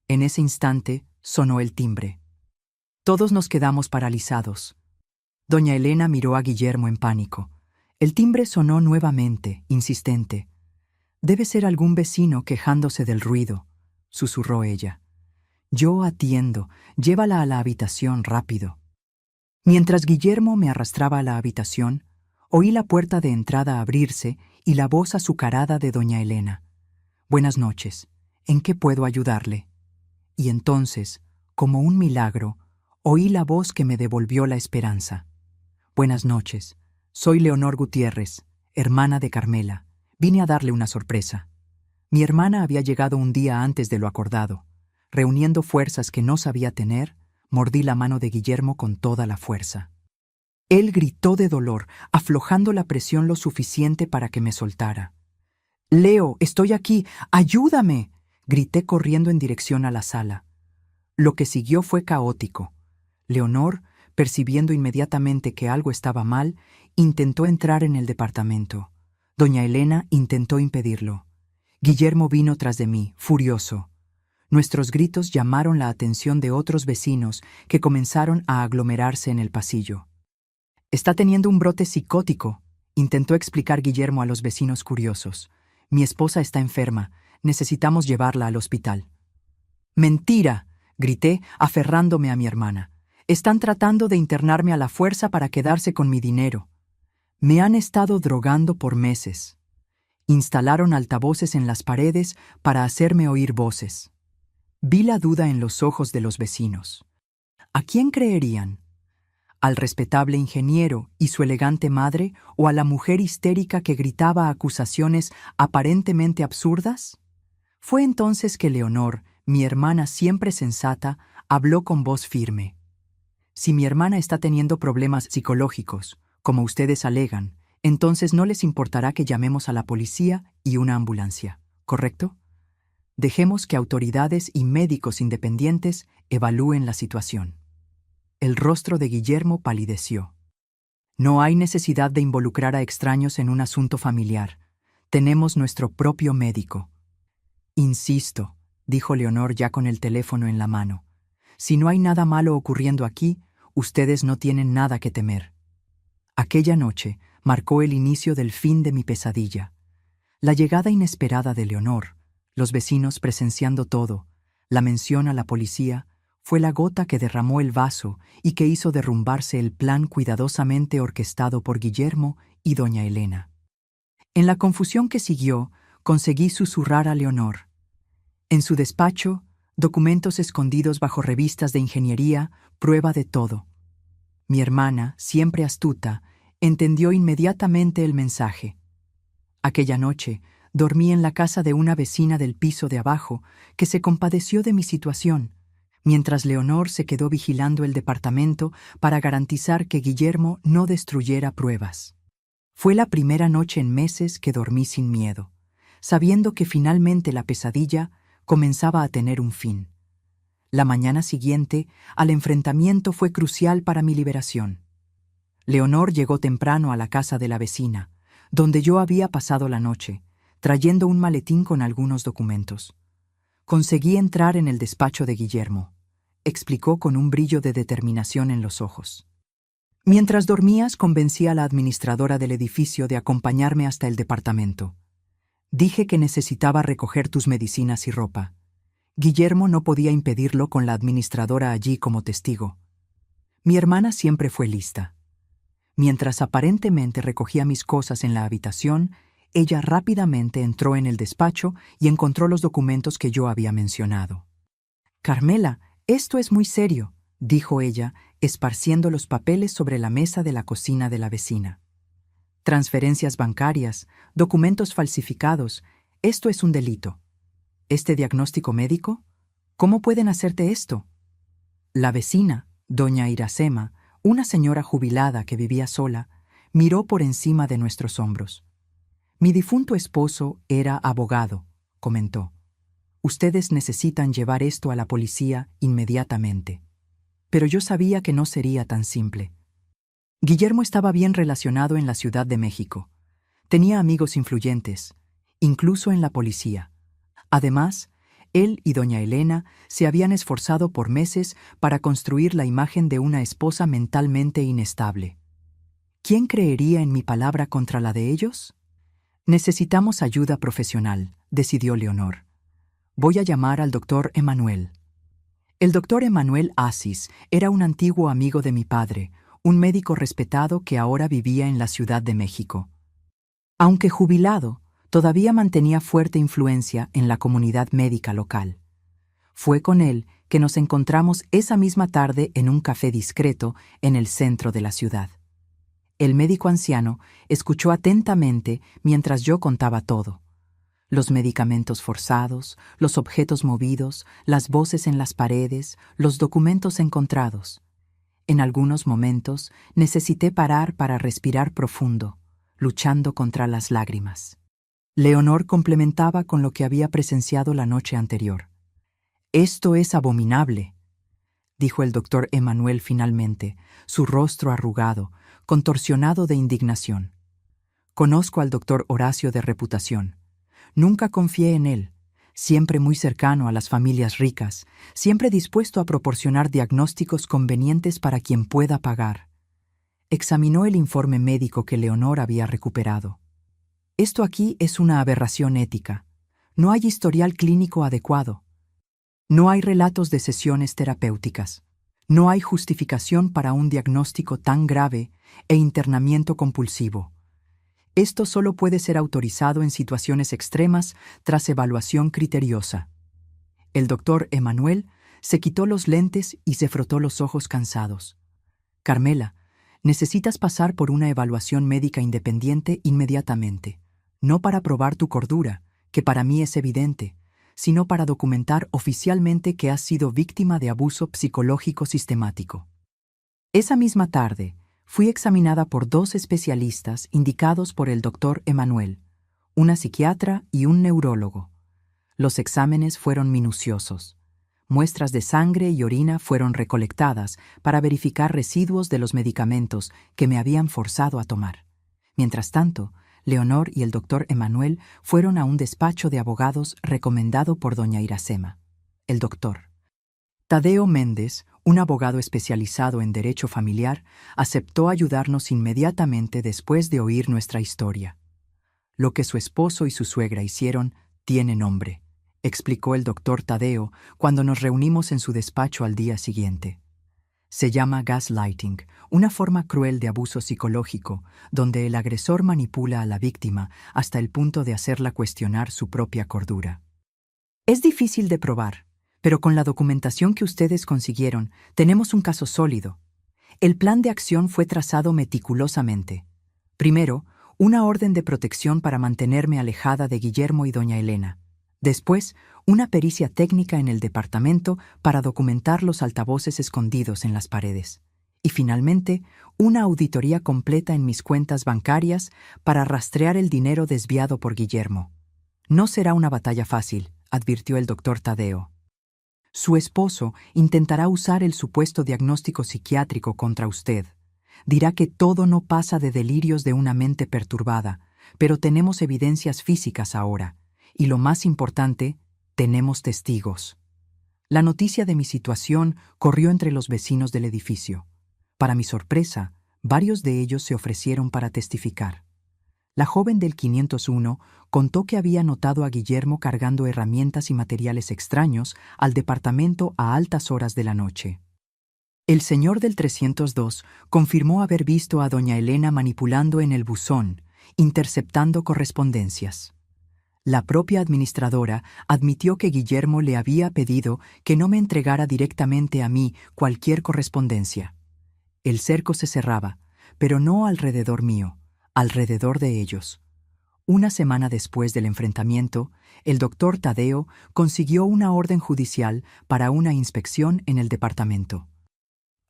A: En ese instante sonó el timbre. Todos nos quedamos paralizados. Doña Elena miró a Guillermo en pánico. El timbre sonó nuevamente, insistente. «Debe ser algún vecino quejándose del ruido», susurró ella. «Yo atiendo. Llévala a la habitación rápido». Mientras Guillermo me arrastraba a la habitación, oí la puerta de entrada abrirse y la voz azucarada de doña Elena. «Buenas noches. ¿En qué puedo ayudarle?». Y entonces, como un milagro, oí la voz que me devolvió la esperanza. «Buenas noches. Soy Leonor Gutiérrez, hermana de Carmela. Vine a darle una sorpresa». Mi hermana había llegado un día antes de lo acordado. Reuniendo fuerzas que no sabía tener, mordí la mano de Guillermo con toda la fuerza. Él gritó de dolor, aflojando la presión lo suficiente para que me soltara. «Leo, estoy aquí. ¡Ayúdame!», grité corriendo en dirección a la sala. Lo que siguió fue caótico. Leonor, percibiendo inmediatamente que algo estaba mal, intentó entrar en el departamento. Doña Elena intentó impedirlo. Guillermo vino tras de mí, furioso. Nuestros gritos llamaron la atención de otros vecinos que comenzaron a aglomerarse en el pasillo. «Está teniendo un brote psicótico», intentó explicar Guillermo a los vecinos curiosos. «Mi esposa está enferma. Necesitamos llevarla al hospital». «¡Mentira!», grité, aferrándome a mi hermana. «Están tratando de internarme a la fuerza para quedarse con mi dinero. Me han estado drogando por meses. Instalaron altavoces en las paredes para hacerme oír voces». Vi la duda en los ojos de los vecinos. ¿A quién creerían? ¿Al respetable ingeniero y su elegante madre o a la mujer histérica que gritaba acusaciones aparentemente absurdas? Fue entonces que Leonor, mi hermana siempre sensata, habló con voz firme. «Si mi hermana está teniendo problemas psicológicos, como ustedes alegan, entonces no les importará que llamemos a la policía y una ambulancia, ¿correcto? Dejemos que autoridades y médicos independientes evalúen la situación». El rostro de Guillermo palideció. «No hay necesidad de involucrar a extraños en un asunto familiar. Tenemos nuestro propio médico». «Insisto», dijo Leonor ya con el teléfono en la mano. «Si no hay nada malo ocurriendo aquí, ustedes no tienen nada que temer». Aquella noche marcó el inicio del fin de mi pesadilla. La llegada inesperada de Leonor, los vecinos presenciando todo, la mención a la policía, Fue la gota que derramó el vaso y que hizo derrumbarse el plan cuidadosamente orquestado por Guillermo y doña Elena. En la confusión que siguió, conseguí susurrar a Leonor. En su despacho, documentos escondidos bajo revistas de ingeniería, prueba de todo. Mi hermana, siempre astuta, entendió inmediatamente el mensaje. Aquella noche, dormí en la casa de una vecina del piso de abajo que se compadeció de mi situación, mientras Leonor se quedó vigilando el departamento para garantizar que Guillermo no destruyera pruebas. Fue la primera noche en meses que dormí sin miedo, sabiendo que finalmente la pesadilla comenzaba a tener un fin. La mañana siguiente, al enfrentamiento fue crucial para mi liberación. Leonor llegó temprano a la casa de la vecina, donde yo había pasado la noche, trayendo un maletín con algunos documentos. Conseguí entrar en el despacho de Guillermo, explicó con un brillo de determinación en los ojos. Mientras dormías, convencí a la administradora del edificio de acompañarme hasta el departamento. Dije que necesitaba recoger tus medicinas y ropa. Guillermo no podía impedirlo con la administradora allí como testigo. Mi hermana siempre fue lista. Mientras aparentemente recogía mis cosas en la habitación, ella rápidamente entró en el despacho y encontró los documentos que yo había mencionado. «Carmela, esto es muy serio», dijo ella, esparciendo los papeles sobre la mesa de la cocina de la vecina. «Transferencias bancarias, documentos falsificados, esto es un delito. ¿Este diagnóstico médico? ¿Cómo pueden hacerte esto?» La vecina, doña Iracema, una señora jubilada que vivía sola, miró por encima de nuestros hombros. «Mi difunto esposo era abogado», comentó. «Ustedes necesitan llevar esto a la policía inmediatamente». Pero yo sabía que no sería tan simple. Guillermo estaba bien relacionado en la Ciudad de México. Tenía amigos influyentes, incluso en la policía. Además, él y doña Elena se habían esforzado por meses para construir la imagen de una esposa mentalmente inestable. ¿Quién creería en mi palabra contra la de ellos? «Necesitamos ayuda profesional», decidió Leonor. «Voy a llamar al doctor Emanuel». El doctor Emanuel Asis era un antiguo amigo de mi padre, un médico respetado que ahora vivía en la Ciudad de México. Aunque jubilado, todavía mantenía fuerte influencia en la comunidad médica local. Fue con él que nos encontramos esa misma tarde en un café discreto en el centro de la ciudad. El médico anciano escuchó atentamente mientras yo contaba todo. Los medicamentos forzados, los objetos movidos, las voces en las paredes, los documentos encontrados. En algunos momentos necesité parar para respirar profundo, luchando contra las lágrimas. Leonor complementaba con lo que había presenciado la noche anterior. «Esto es abominable», dijo el doctor Emanuel finalmente, su rostro arrugado, contorsionado de indignación. «Conozco al doctor Horacio de reputación. Nunca confié en él, siempre muy cercano a las familias ricas, siempre dispuesto a proporcionar diagnósticos convenientes para quien pueda pagar». Examinó el informe médico que Leonor había recuperado. «Esto aquí es una aberración ética. No hay historial clínico adecuado. No hay relatos de sesiones terapéuticas. No hay justificación para un diagnóstico tan grave e internamiento compulsivo. Esto solo puede ser autorizado en situaciones extremas tras evaluación criteriosa». El doctor Emanuel se quitó los lentes y se frotó los ojos cansados. «Carmela, necesitas pasar por una evaluación médica independiente inmediatamente. No para probar tu cordura, que para mí es evidente, sino para documentar oficialmente que has sido víctima de abuso psicológico sistemático». Esa misma tarde, fui examinada por 2 especialistas indicados por el doctor Emanuel, una psiquiatra y un neurólogo. Los exámenes fueron minuciosos. Muestras de sangre y orina fueron recolectadas para verificar residuos de los medicamentos que me habían forzado a tomar. Mientras tanto, Leonor y el doctor Emanuel fueron a un despacho de abogados recomendado por doña Iracema. El doctor Tadeo Méndez, un abogado especializado en derecho familiar, aceptó ayudarnos inmediatamente después de oír nuestra historia. «Lo que su esposo y su suegra hicieron tiene nombre», explicó el doctor Tadeo cuando nos reunimos en su despacho al día siguiente. Se llama gaslighting, una forma cruel de abuso psicológico, donde el agresor manipula a la víctima hasta el punto de hacerla cuestionar su propia cordura. Es difícil de probar, pero con la documentación que ustedes consiguieron, tenemos un caso sólido. El plan de acción fue trazado meticulosamente. Primero, una orden de protección para mantenerme alejada de Guillermo y doña Elena. Después, una pericia técnica en el departamento para documentar los altavoces escondidos en las paredes. Y finalmente, una auditoría completa en mis cuentas bancarias para rastrear el dinero desviado por Guillermo. No será una batalla fácil, advirtió el doctor Tadeo. Su esposo intentará usar el supuesto diagnóstico psiquiátrico contra usted. Dirá que todo no pasa de delirios de una mente perturbada, pero tenemos evidencias físicas ahora. Y lo más importante, tenemos testigos. La noticia de mi situación corrió entre los vecinos del edificio. Para mi sorpresa, varios de ellos se ofrecieron para testificar. La joven del 501 contó que había notado a Guillermo cargando herramientas y materiales extraños al departamento a altas horas de la noche. El señor del 302 confirmó haber visto a doña Elena manipulando en el buzón, interceptando correspondencias. La propia administradora admitió que Guillermo le había pedido que no me entregara directamente a mí cualquier correspondencia. El cerco se cerraba, pero no alrededor mío, alrededor de ellos. Una semana después del enfrentamiento, el doctor Tadeo consiguió una orden judicial para una inspección en el departamento.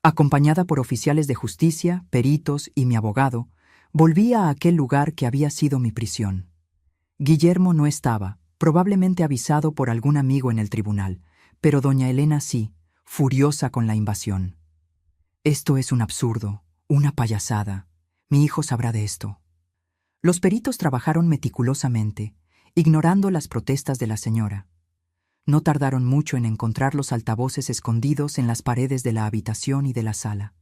A: Acompañada por oficiales de justicia, peritos y mi abogado, volví a aquel lugar que había sido mi prisión. Guillermo no estaba, probablemente avisado por algún amigo en el tribunal, pero doña Elena sí, furiosa con la invasión. Esto es un absurdo, una payasada. Mi hijo sabrá de esto. Los peritos trabajaron meticulosamente, ignorando las protestas de la señora. No tardaron mucho en encontrar los altavoces escondidos en las paredes de la habitación y de la sala.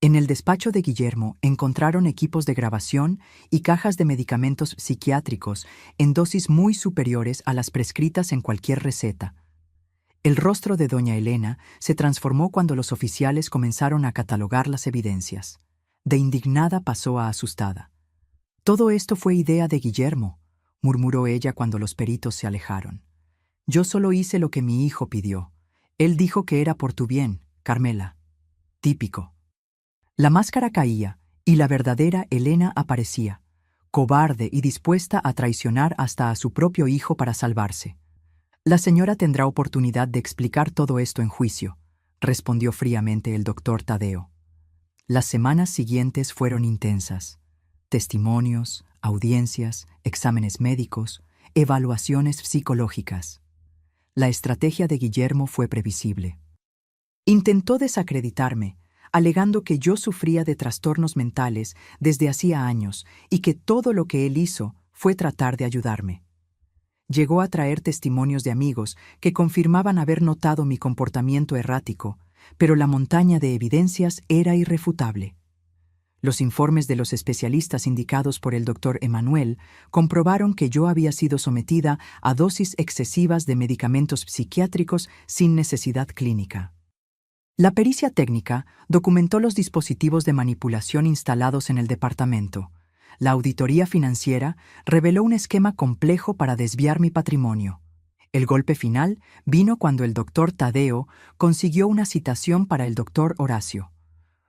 A: En el despacho de Guillermo encontraron equipos de grabación y cajas de medicamentos psiquiátricos en dosis muy superiores a las prescritas en cualquier receta. El rostro de doña Elena se transformó cuando los oficiales comenzaron a catalogar las evidencias. De indignada pasó a asustada. «Todo esto fue idea de Guillermo», murmuró ella cuando los peritos se alejaron. «Yo solo hice lo que mi hijo pidió. Él dijo que era por tu bien, Carmela». Típico. La máscara caía y la verdadera Elena aparecía, cobarde y dispuesta a traicionar hasta a su propio hijo para salvarse. «La señora tendrá oportunidad de explicar todo esto en juicio», respondió fríamente el doctor Tadeo. Las semanas siguientes fueron intensas. Testimonios, audiencias, exámenes médicos, evaluaciones psicológicas. La estrategia de Guillermo fue previsible. Intentó desacreditarme, alegando que yo sufría de trastornos mentales desde hacía años y que todo lo que él hizo fue tratar de ayudarme. Llegó a traer testimonios de amigos que confirmaban haber notado mi comportamiento errático, pero la montaña de evidencias era irrefutable. Los informes de los especialistas indicados por el doctor Emanuel comprobaron que yo había sido sometida a dosis excesivas de medicamentos psiquiátricos sin necesidad clínica. La pericia técnica documentó los dispositivos de manipulación instalados en el departamento. La auditoría financiera reveló un esquema complejo para desviar mi patrimonio. El golpe final vino cuando el doctor Tadeo consiguió una citación para el doctor Horacio.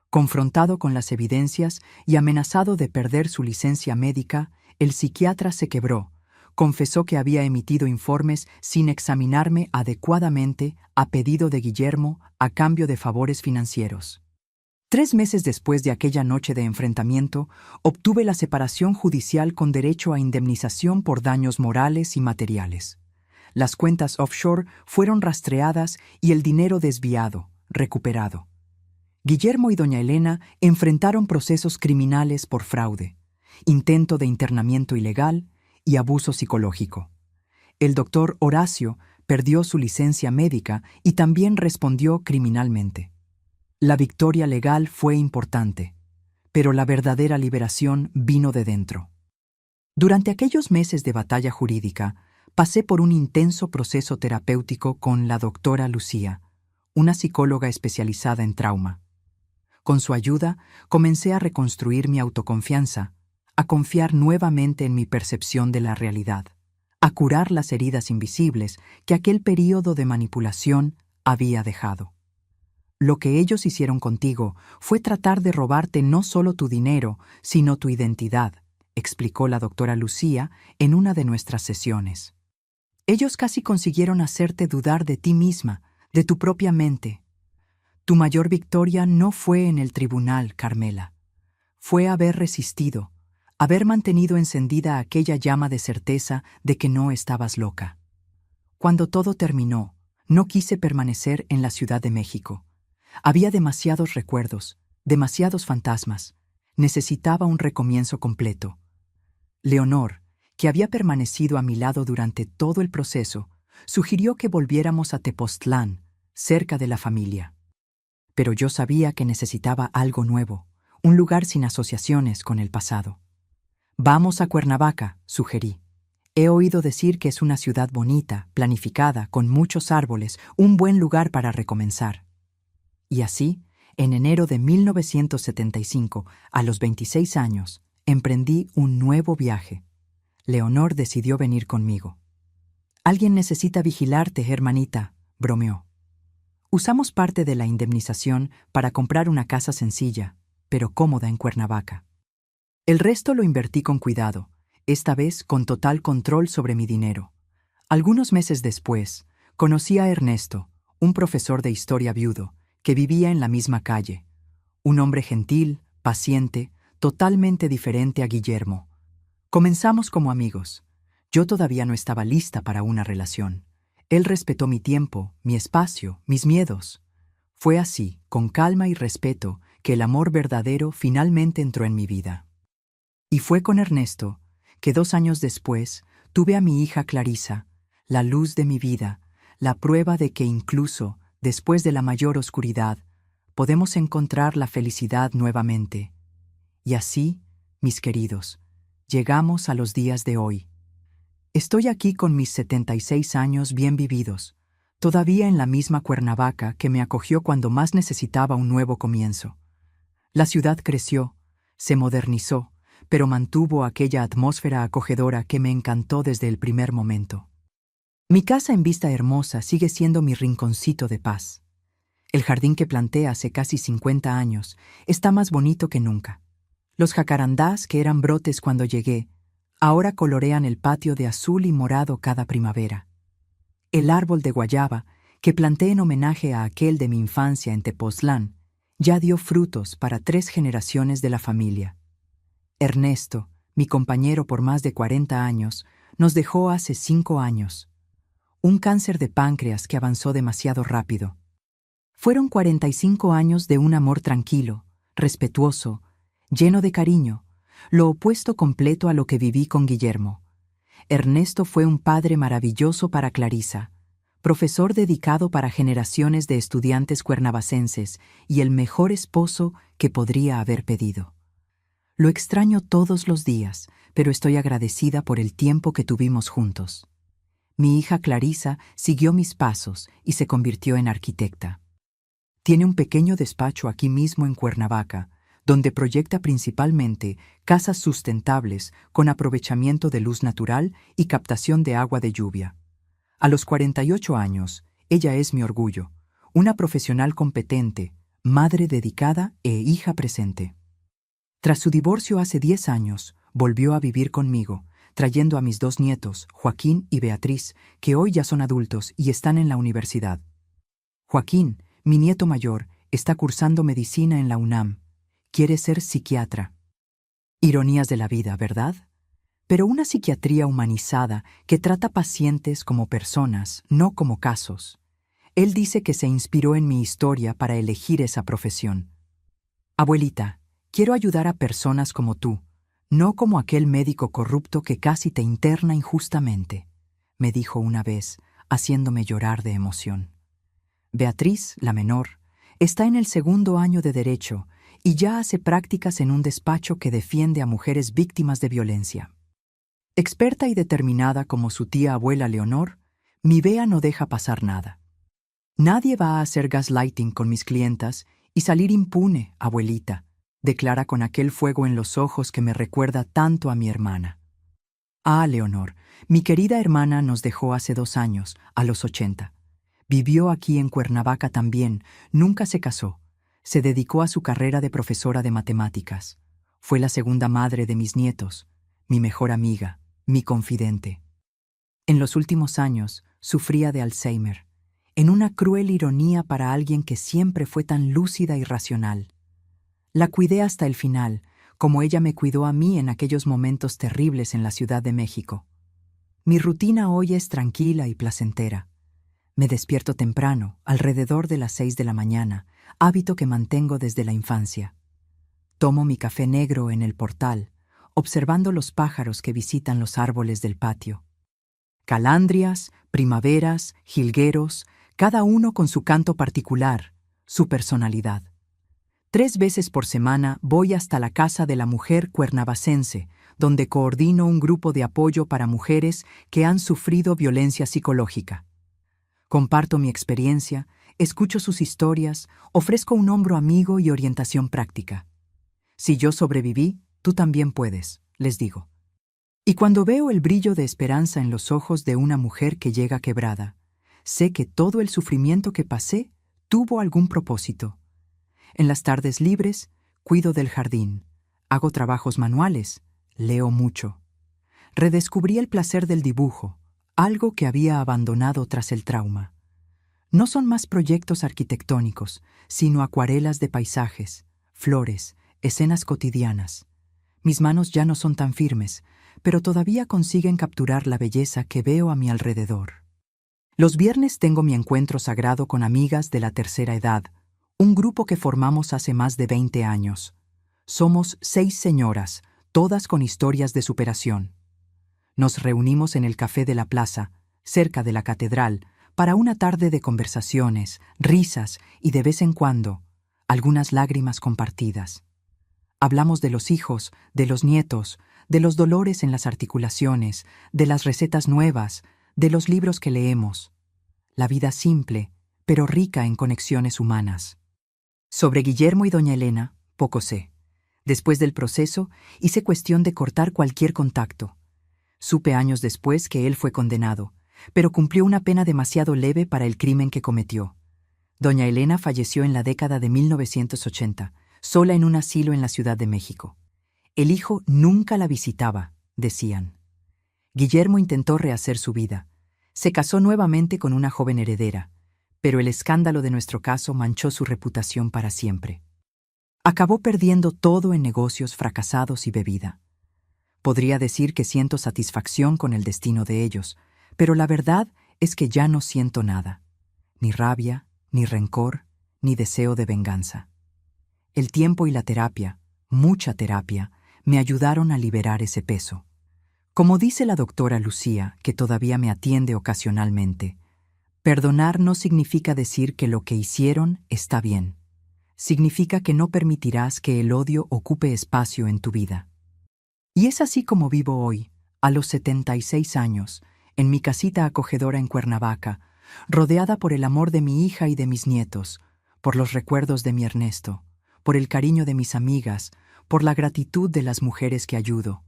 A: Confrontado con las evidencias y amenazado de perder su licencia médica, el psiquiatra se quebró. Confesó que había emitido informes sin examinarme adecuadamente a pedido de Guillermo a cambio de favores financieros. 3 meses después de aquella noche de enfrentamiento, obtuve la separación judicial con derecho a indemnización por daños morales y materiales. Las cuentas offshore fueron rastreadas y el dinero desviado, recuperado. Guillermo y doña Elena enfrentaron procesos criminales por fraude, intento de internamiento ilegal y abuso psicológico. El doctor Horacio perdió su licencia médica y también respondió criminalmente. La victoria legal fue importante, pero la verdadera liberación vino de dentro. Durante aquellos meses de batalla jurídica, Pasé por un intenso proceso terapéutico con la doctora Lucía, una psicóloga especializada en trauma. Con su ayuda, comencé a reconstruir mi autoconfianza, a confiar nuevamente en mi percepción de la realidad, a curar las heridas invisibles que aquel período de manipulación había dejado. Lo que ellos hicieron contigo fue tratar de robarte no solo tu dinero, sino tu identidad, explicó la doctora Lucía en una de nuestras sesiones. Ellos casi consiguieron hacerte dudar de ti misma, de tu propia mente. Tu mayor victoria no fue en el tribunal, Carmela. Fue haber resistido, haber mantenido encendida aquella llama de certeza de que no estabas loca. Cuando todo terminó, no quise permanecer en la Ciudad de México. Había demasiados recuerdos, demasiados fantasmas. Necesitaba un recomienzo completo. Leonor, que había permanecido a mi lado durante todo el proceso, sugirió que volviéramos a Tepoztlán, cerca de la familia. Pero yo sabía que necesitaba algo nuevo, un lugar sin asociaciones con el pasado. Vamos a Cuernavaca, sugerí. He oído decir que es una ciudad bonita, planificada, con muchos árboles, un buen lugar para recomenzar. Y así, en enero de 1975, a los 26 años, emprendí un nuevo viaje. Leonor decidió venir conmigo. «Alguien necesita vigilarte, hermanita», bromeó. Usamos parte de la indemnización para comprar una casa sencilla, pero cómoda en Cuernavaca. El resto lo invertí con cuidado, esta vez con total control sobre mi dinero. Algunos meses después, conocí a Ernesto, un profesor de historia viudo, que vivía en la misma calle. Un hombre gentil, paciente, totalmente diferente a Guillermo. Comenzamos como amigos. Yo todavía no estaba lista para una relación. Él respetó mi tiempo, mi espacio, mis miedos. Fue así, con calma y respeto, que el amor verdadero finalmente entró en mi vida. Y fue con Ernesto que 2 años después tuve a mi hija Clarisa, la luz de mi vida, la prueba de que incluso después de la mayor oscuridad podemos encontrar la felicidad nuevamente. Y así, mis queridos, llegamos a los días de hoy. Estoy aquí con mis 76 años bien vividos, todavía en la misma Cuernavaca que me acogió cuando más necesitaba un nuevo comienzo. La ciudad creció, se modernizó, pero mantuvo aquella atmósfera acogedora que me encantó desde el primer momento. Mi casa en Vista Hermosa sigue siendo mi rinconcito de paz. El jardín que planté hace casi 50 años está más bonito que nunca. Los jacarandás, que eran brotes cuando llegué, ahora colorean el patio de azul y morado cada primavera. El árbol de guayaba, que planté en homenaje a aquel de mi infancia en Tepoztlán, ya dio frutos para 3 generaciones de la familia. Ernesto, mi compañero por más de 40 años, nos dejó hace 5 años. Un cáncer de páncreas que avanzó demasiado rápido. Fueron 45 años de un amor tranquilo, respetuoso, lleno de cariño, lo opuesto completo a lo que viví con Guillermo. Ernesto fue un padre maravilloso para Clarisa, profesor dedicado para generaciones de estudiantes cuernavacenses y el mejor esposo que podría haber pedido. Lo extraño todos los días, pero estoy agradecida por el tiempo que tuvimos juntos. Mi hija Clarisa siguió mis pasos y se convirtió en arquitecta. Tiene un pequeño despacho aquí mismo en Cuernavaca, donde proyecta principalmente casas sustentables con aprovechamiento de luz natural y captación de agua de lluvia. A los 48 años, ella es mi orgullo, una profesional competente, madre dedicada e hija presente. Tras su divorcio hace 10 años, volvió a vivir conmigo, trayendo a mis 2 nietos, Joaquín y Beatriz, que hoy ya son adultos y están en la universidad. Joaquín, mi nieto mayor, está cursando medicina en la UNAM. Quiere ser psiquiatra. Ironías de la vida, ¿verdad? Pero una psiquiatría humanizada que trata pacientes como personas, no como casos. Él dice que se inspiró en mi historia para elegir esa profesión. Abuelita, quiero ayudar a personas como tú, no como aquel médico corrupto que casi te interna injustamente, me dijo una vez, haciéndome llorar de emoción. Beatriz, la menor, está en el 2º año de Derecho y ya hace prácticas en un despacho que defiende a mujeres víctimas de violencia. Experta y determinada como su tía abuela Leonor, mi Bea no deja pasar nada. Nadie va a hacer gaslighting con mis clientas y salir impune, abuelita, declara con aquel fuego en los ojos que me recuerda tanto a mi hermana. Ah, Leonor, mi querida hermana nos dejó hace 2 años, a los 80. Vivió aquí en Cuernavaca también, nunca se casó. Se dedicó a su carrera de profesora de matemáticas. Fue la segunda madre de mis nietos, mi mejor amiga, mi confidente. En los últimos años, sufría de Alzheimer, en una cruel ironía para alguien que siempre fue tan lúcida y racional. La cuidé hasta el final, como ella me cuidó a mí en aquellos momentos terribles en la Ciudad de México. Mi rutina hoy es tranquila y placentera. Me despierto temprano, alrededor de las 6 de la mañana, hábito que mantengo desde la infancia. Tomo mi café negro en el portal, observando los pájaros que visitan los árboles del patio. Calandrias, primaveras, jilgueros, cada uno con su canto particular, su personalidad. 3 veces por semana voy hasta la Casa de la Mujer cuernavacense, donde coordino un grupo de apoyo para mujeres que han sufrido violencia psicológica. Comparto mi experiencia, escucho sus historias, ofrezco un hombro amigo y orientación práctica. Si yo sobreviví, tú también puedes, les digo. Y cuando veo el brillo de esperanza en los ojos de una mujer que llega quebrada, sé que todo el sufrimiento que pasé tuvo algún propósito. En las tardes libres, cuido del jardín, hago trabajos manuales, leo mucho. Redescubrí el placer del dibujo, algo que había abandonado tras el trauma. No son más proyectos arquitectónicos, sino acuarelas de paisajes, flores, escenas cotidianas. Mis manos ya no son tan firmes, pero todavía consiguen capturar la belleza que veo a mi alrededor. Los viernes tengo mi encuentro sagrado con amigas de la tercera edad, un grupo que formamos hace más de 20 años. Somos 6 señoras, todas con historias de superación. Nos reunimos en el café de la plaza, cerca de la catedral, para una tarde de conversaciones, risas y de vez en cuando, algunas lágrimas compartidas. Hablamos de los hijos, de los nietos, de los dolores en las articulaciones, de las recetas nuevas, de los libros que leemos. La vida simple, pero rica en conexiones humanas. Sobre Guillermo y doña Elena, poco sé. Después del proceso, hice cuestión de cortar cualquier contacto. Supe años después que él fue condenado, pero cumplió una pena demasiado leve para el crimen que cometió. Doña Elena falleció en la década de 1980, sola en un asilo en la Ciudad de México. El hijo nunca la visitaba, decían. Guillermo intentó rehacer su vida. Se casó nuevamente con una joven heredera, pero el escándalo de nuestro caso manchó su reputación para siempre. Acabó perdiendo todo en negocios fracasados y bebida. Podría decir que siento satisfacción con el destino de ellos, pero la verdad es que ya no siento nada. Ni rabia, ni rencor, ni deseo de venganza. El tiempo y la terapia, mucha terapia, me ayudaron a liberar ese peso. Como dice la doctora Lucía, que todavía me atiende ocasionalmente, perdonar no significa decir que lo que hicieron está bien. Significa que no permitirás que el odio ocupe espacio en tu vida. Y es así como vivo hoy, a los 76 años, en mi casita acogedora en Cuernavaca, rodeada por el amor de mi hija y de mis nietos, por los recuerdos de mi Ernesto, por el cariño de mis amigas, por la gratitud de las mujeres que ayudo.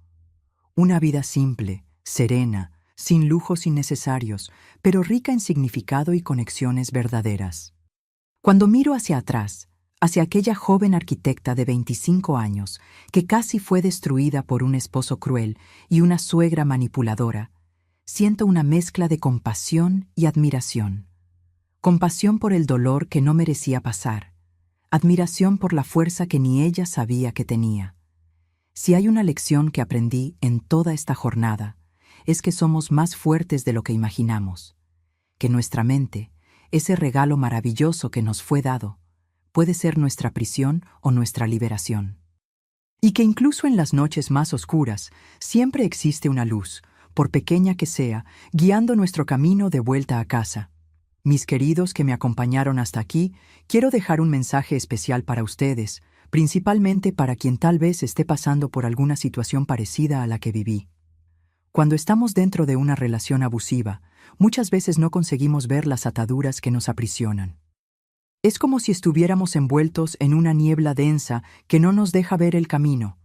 A: Una vida simple, serena, sin lujos innecesarios, pero rica en significado y conexiones verdaderas. Cuando miro hacia atrás, hacia aquella joven arquitecta de 25 años que casi fue destruida por un esposo cruel y una suegra manipuladora, siento una mezcla de compasión y admiración. Compasión por el dolor que no merecía pasar, admiración por la fuerza que ni ella sabía que tenía. Si hay una lección que aprendí en toda esta jornada, es que somos más fuertes de lo que imaginamos, que nuestra mente, ese regalo maravilloso que nos fue dado, puede ser nuestra prisión o nuestra liberación. Y que incluso en las noches más oscuras siempre existe una luz, por pequeña que sea, guiando nuestro camino de vuelta a casa. Mis queridos que me acompañaron hasta aquí, quiero dejar un mensaje especial para ustedes, principalmente para quien tal vez esté pasando por alguna situación parecida a la que viví. Cuando estamos dentro de una relación abusiva, muchas veces no conseguimos ver las ataduras que nos aprisionan. Es como si estuviéramos envueltos en una niebla densa que no nos deja ver el camino.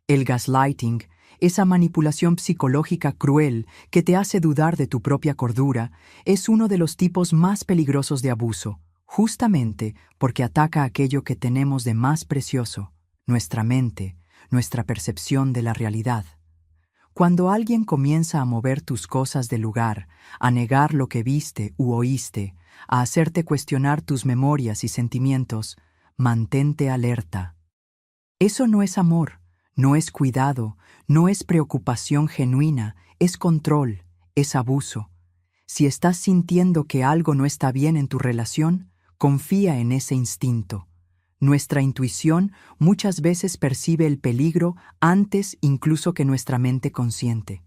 A: El gaslighting, esa manipulación psicológica cruel que te hace dudar de tu propia cordura, es uno de los tipos más peligrosos de abuso, justamente porque ataca aquello que tenemos de más precioso, nuestra mente, nuestra percepción de la realidad. Cuando alguien comienza a mover tus cosas del lugar, a negar lo que viste u oíste, a hacerte cuestionar tus memorias y sentimientos, mantente alerta. Eso no es amor, no es cuidado, no es preocupación genuina, es control, es abuso. Si estás sintiendo que algo no está bien en tu relación, confía en ese instinto. Nuestra intuición muchas veces percibe el peligro antes incluso que nuestra mente consciente.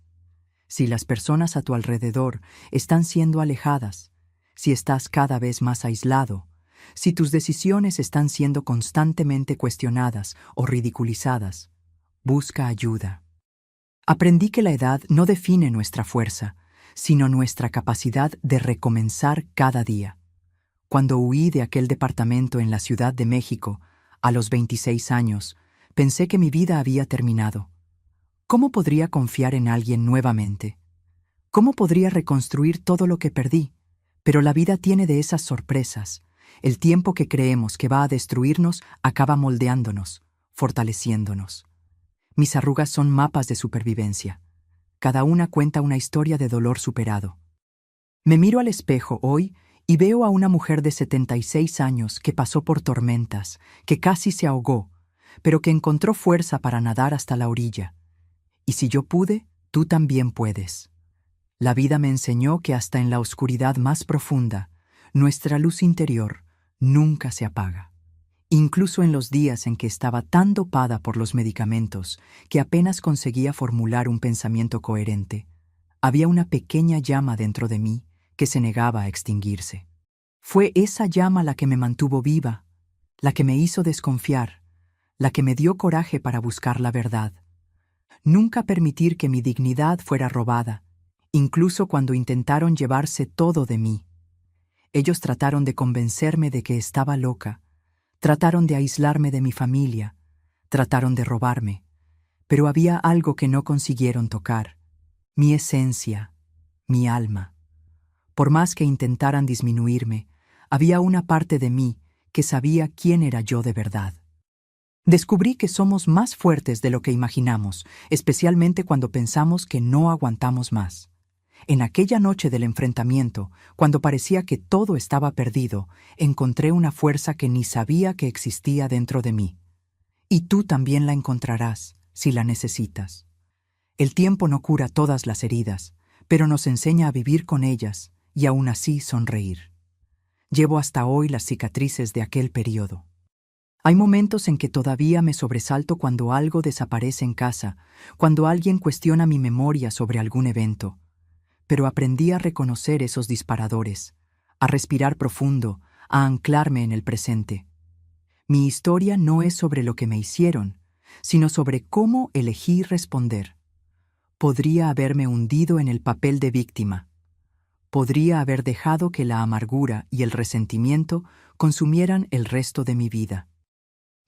A: Si las personas a tu alrededor están siendo alejadas, si estás cada vez más aislado, si tus decisiones están siendo constantemente cuestionadas o ridiculizadas, busca ayuda. Aprendí que la edad no define nuestra fuerza, sino nuestra capacidad de recomenzar cada día. Cuando huí de aquel departamento en la Ciudad de México, a los 26 años, pensé que mi vida había terminado. ¿Cómo podría confiar en alguien nuevamente? ¿Cómo podría reconstruir todo lo que perdí? Pero la vida tiene de esas sorpresas. El tiempo que creemos que va a destruirnos acaba moldeándonos, fortaleciéndonos. Mis arrugas son mapas de supervivencia. Cada una cuenta una historia de dolor superado. Me miro al espejo hoy y veo a una mujer de 76 años que pasó por tormentas, que casi se ahogó, pero que encontró fuerza para nadar hasta la orilla. Y si yo pude, tú también puedes. La vida me enseñó que hasta en la oscuridad más profunda, nuestra luz interior nunca se apaga. Incluso en los días en que estaba tan dopada por los medicamentos que apenas conseguía formular un pensamiento coherente, había una pequeña llama dentro de mí que se negaba a extinguirse. Fue esa llama la que me mantuvo viva, la que me hizo desconfiar, la que me dio coraje para buscar la verdad. Nunca permitir que mi dignidad fuera robada, incluso cuando intentaron llevarse todo de mí. Ellos trataron de convencerme de que estaba loca, trataron de aislarme de mi familia, trataron de robarme, pero había algo que no consiguieron tocar, mi esencia, mi alma. Por más que intentaran disminuirme, había una parte de mí que sabía quién era yo de verdad. Descubrí que somos más fuertes de lo que imaginamos, especialmente cuando pensamos que no aguantamos más. En aquella noche del enfrentamiento, cuando parecía que todo estaba perdido, encontré una fuerza que ni sabía que existía dentro de mí. Y tú también la encontrarás, si la necesitas. El tiempo no cura todas las heridas, pero nos enseña a vivir con ellas y aún así sonreír. Llevo hasta hoy las cicatrices de aquel periodo. Hay momentos en que todavía me sobresalto cuando algo desaparece en casa, cuando alguien cuestiona mi memoria sobre algún evento. Pero aprendí a reconocer esos disparadores, a respirar profundo, a anclarme en el presente. Mi historia no es sobre lo que me hicieron, sino sobre cómo elegí responder. Podría haberme hundido en el papel de víctima. Podría haber dejado que la amargura y el resentimiento consumieran el resto de mi vida.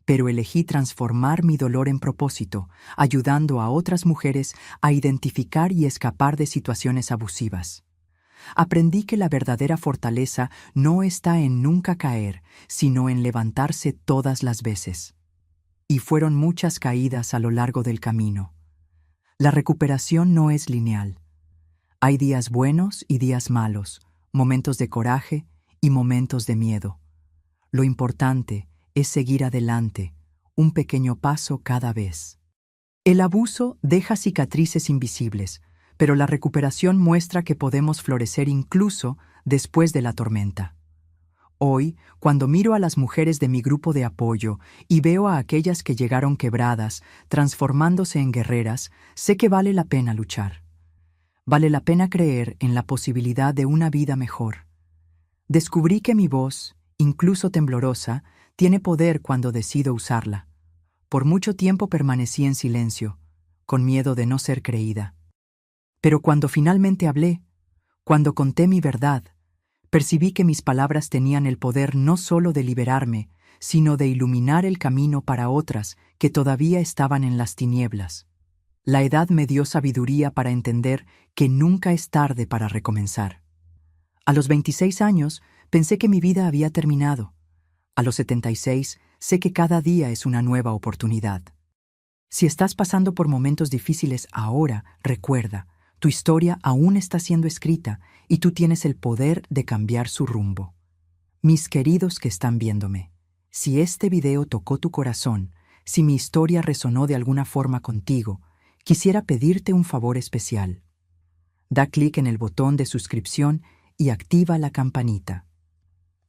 A: Pero elegí transformar mi dolor en propósito, ayudando a otras mujeres a identificar y escapar de situaciones abusivas. Aprendí que la verdadera fortaleza no está en nunca caer, sino en levantarse todas las veces. Y fueron muchas caídas a lo largo del camino. La recuperación no es lineal. Hay días buenos y días malos, momentos de coraje y momentos de miedo. Lo importante es seguir adelante, un pequeño paso cada vez. El abuso deja cicatrices invisibles, pero la recuperación muestra que podemos florecer incluso después de la tormenta. Hoy, cuando miro a las mujeres de mi grupo de apoyo y veo a aquellas que llegaron quebradas, transformándose en guerreras, sé que vale la pena luchar. Vale la pena creer en la posibilidad de una vida mejor. Descubrí que mi voz, incluso temblorosa, tiene poder cuando decido usarla. Por mucho tiempo permanecí en silencio, con miedo de no ser creída. Pero cuando finalmente hablé, cuando conté mi verdad, percibí que mis palabras tenían el poder no solo de liberarme, sino de iluminar el camino para otras que todavía estaban en las tinieblas. La edad me dio sabiduría para entender que nunca es tarde para recomenzar. A los 26 años pensé que mi vida había terminado. A los 76 sé que cada día es una nueva oportunidad. Si estás pasando por momentos difíciles ahora, recuerda, tu historia aún está siendo escrita y tú tienes el poder de cambiar su rumbo. Mis queridos que están viéndome, si este video tocó tu corazón, si mi historia resonó de alguna forma contigo, quisiera pedirte un favor especial. Da clic en el botón de suscripción y activa la campanita.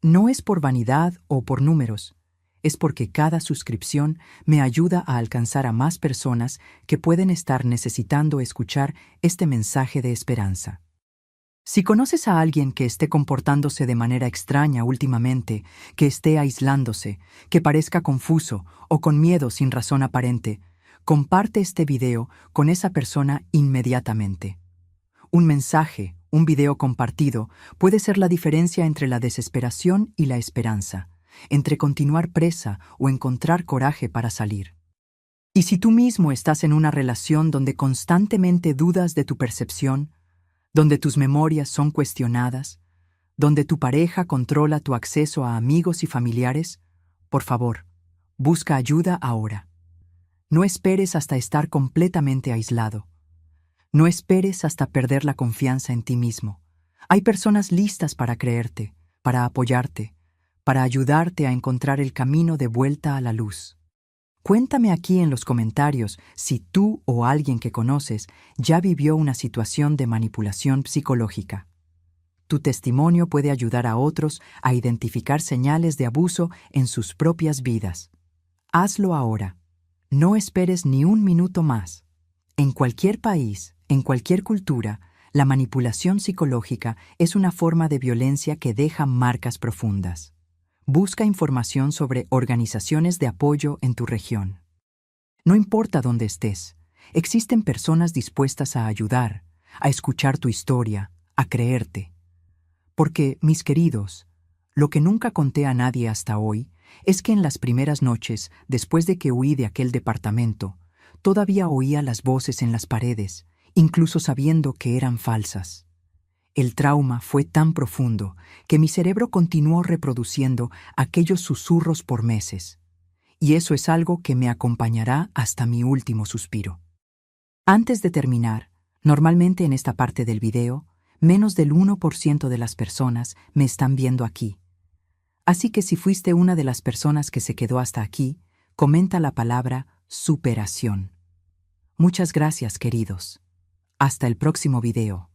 A: No es por vanidad o por números, es porque cada suscripción me ayuda a alcanzar a más personas que pueden estar necesitando escuchar este mensaje de esperanza. Si conoces a alguien que esté comportándose de manera extraña últimamente, que esté aislándose, que parezca confuso o con miedo sin razón aparente, comparte este video con esa persona inmediatamente. Un mensaje, un video compartido, puede ser la diferencia entre la desesperación y la esperanza, entre continuar presa o encontrar coraje para salir. Y si tú mismo estás en una relación donde constantemente dudas de tu percepción, donde tus memorias son cuestionadas, donde tu pareja controla tu acceso a amigos y familiares, por favor, busca ayuda ahora. No esperes hasta estar completamente aislado. No esperes hasta perder la confianza en ti mismo. Hay personas listas para creerte, para apoyarte, para ayudarte a encontrar el camino de vuelta a la luz. Cuéntame aquí en los comentarios si tú o alguien que conoces ya vivió una situación de manipulación psicológica. Tu testimonio puede ayudar a otros a identificar señales de abuso en sus propias vidas. Hazlo ahora. No esperes ni un minuto más. En cualquier país, en cualquier cultura, la manipulación psicológica es una forma de violencia que deja marcas profundas. Busca información sobre organizaciones de apoyo en tu región. No importa dónde estés, existen personas dispuestas a ayudar, a escuchar tu historia, a creerte. Porque, mis queridos, lo que nunca conté a nadie hasta hoy es que en las primeras noches, después de que huí de aquel departamento, todavía oía las voces en las paredes, incluso sabiendo que eran falsas. El trauma fue tan profundo que mi cerebro continuó reproduciendo aquellos susurros por meses, y eso es algo que me acompañará hasta mi último suspiro. Antes de terminar, normalmente en esta parte del video, menos del 1% de las personas me están viendo aquí. Así que si fuiste una de las personas que se quedó hasta aquí, comenta la palabra superación. Muchas gracias, queridos. Hasta el próximo video.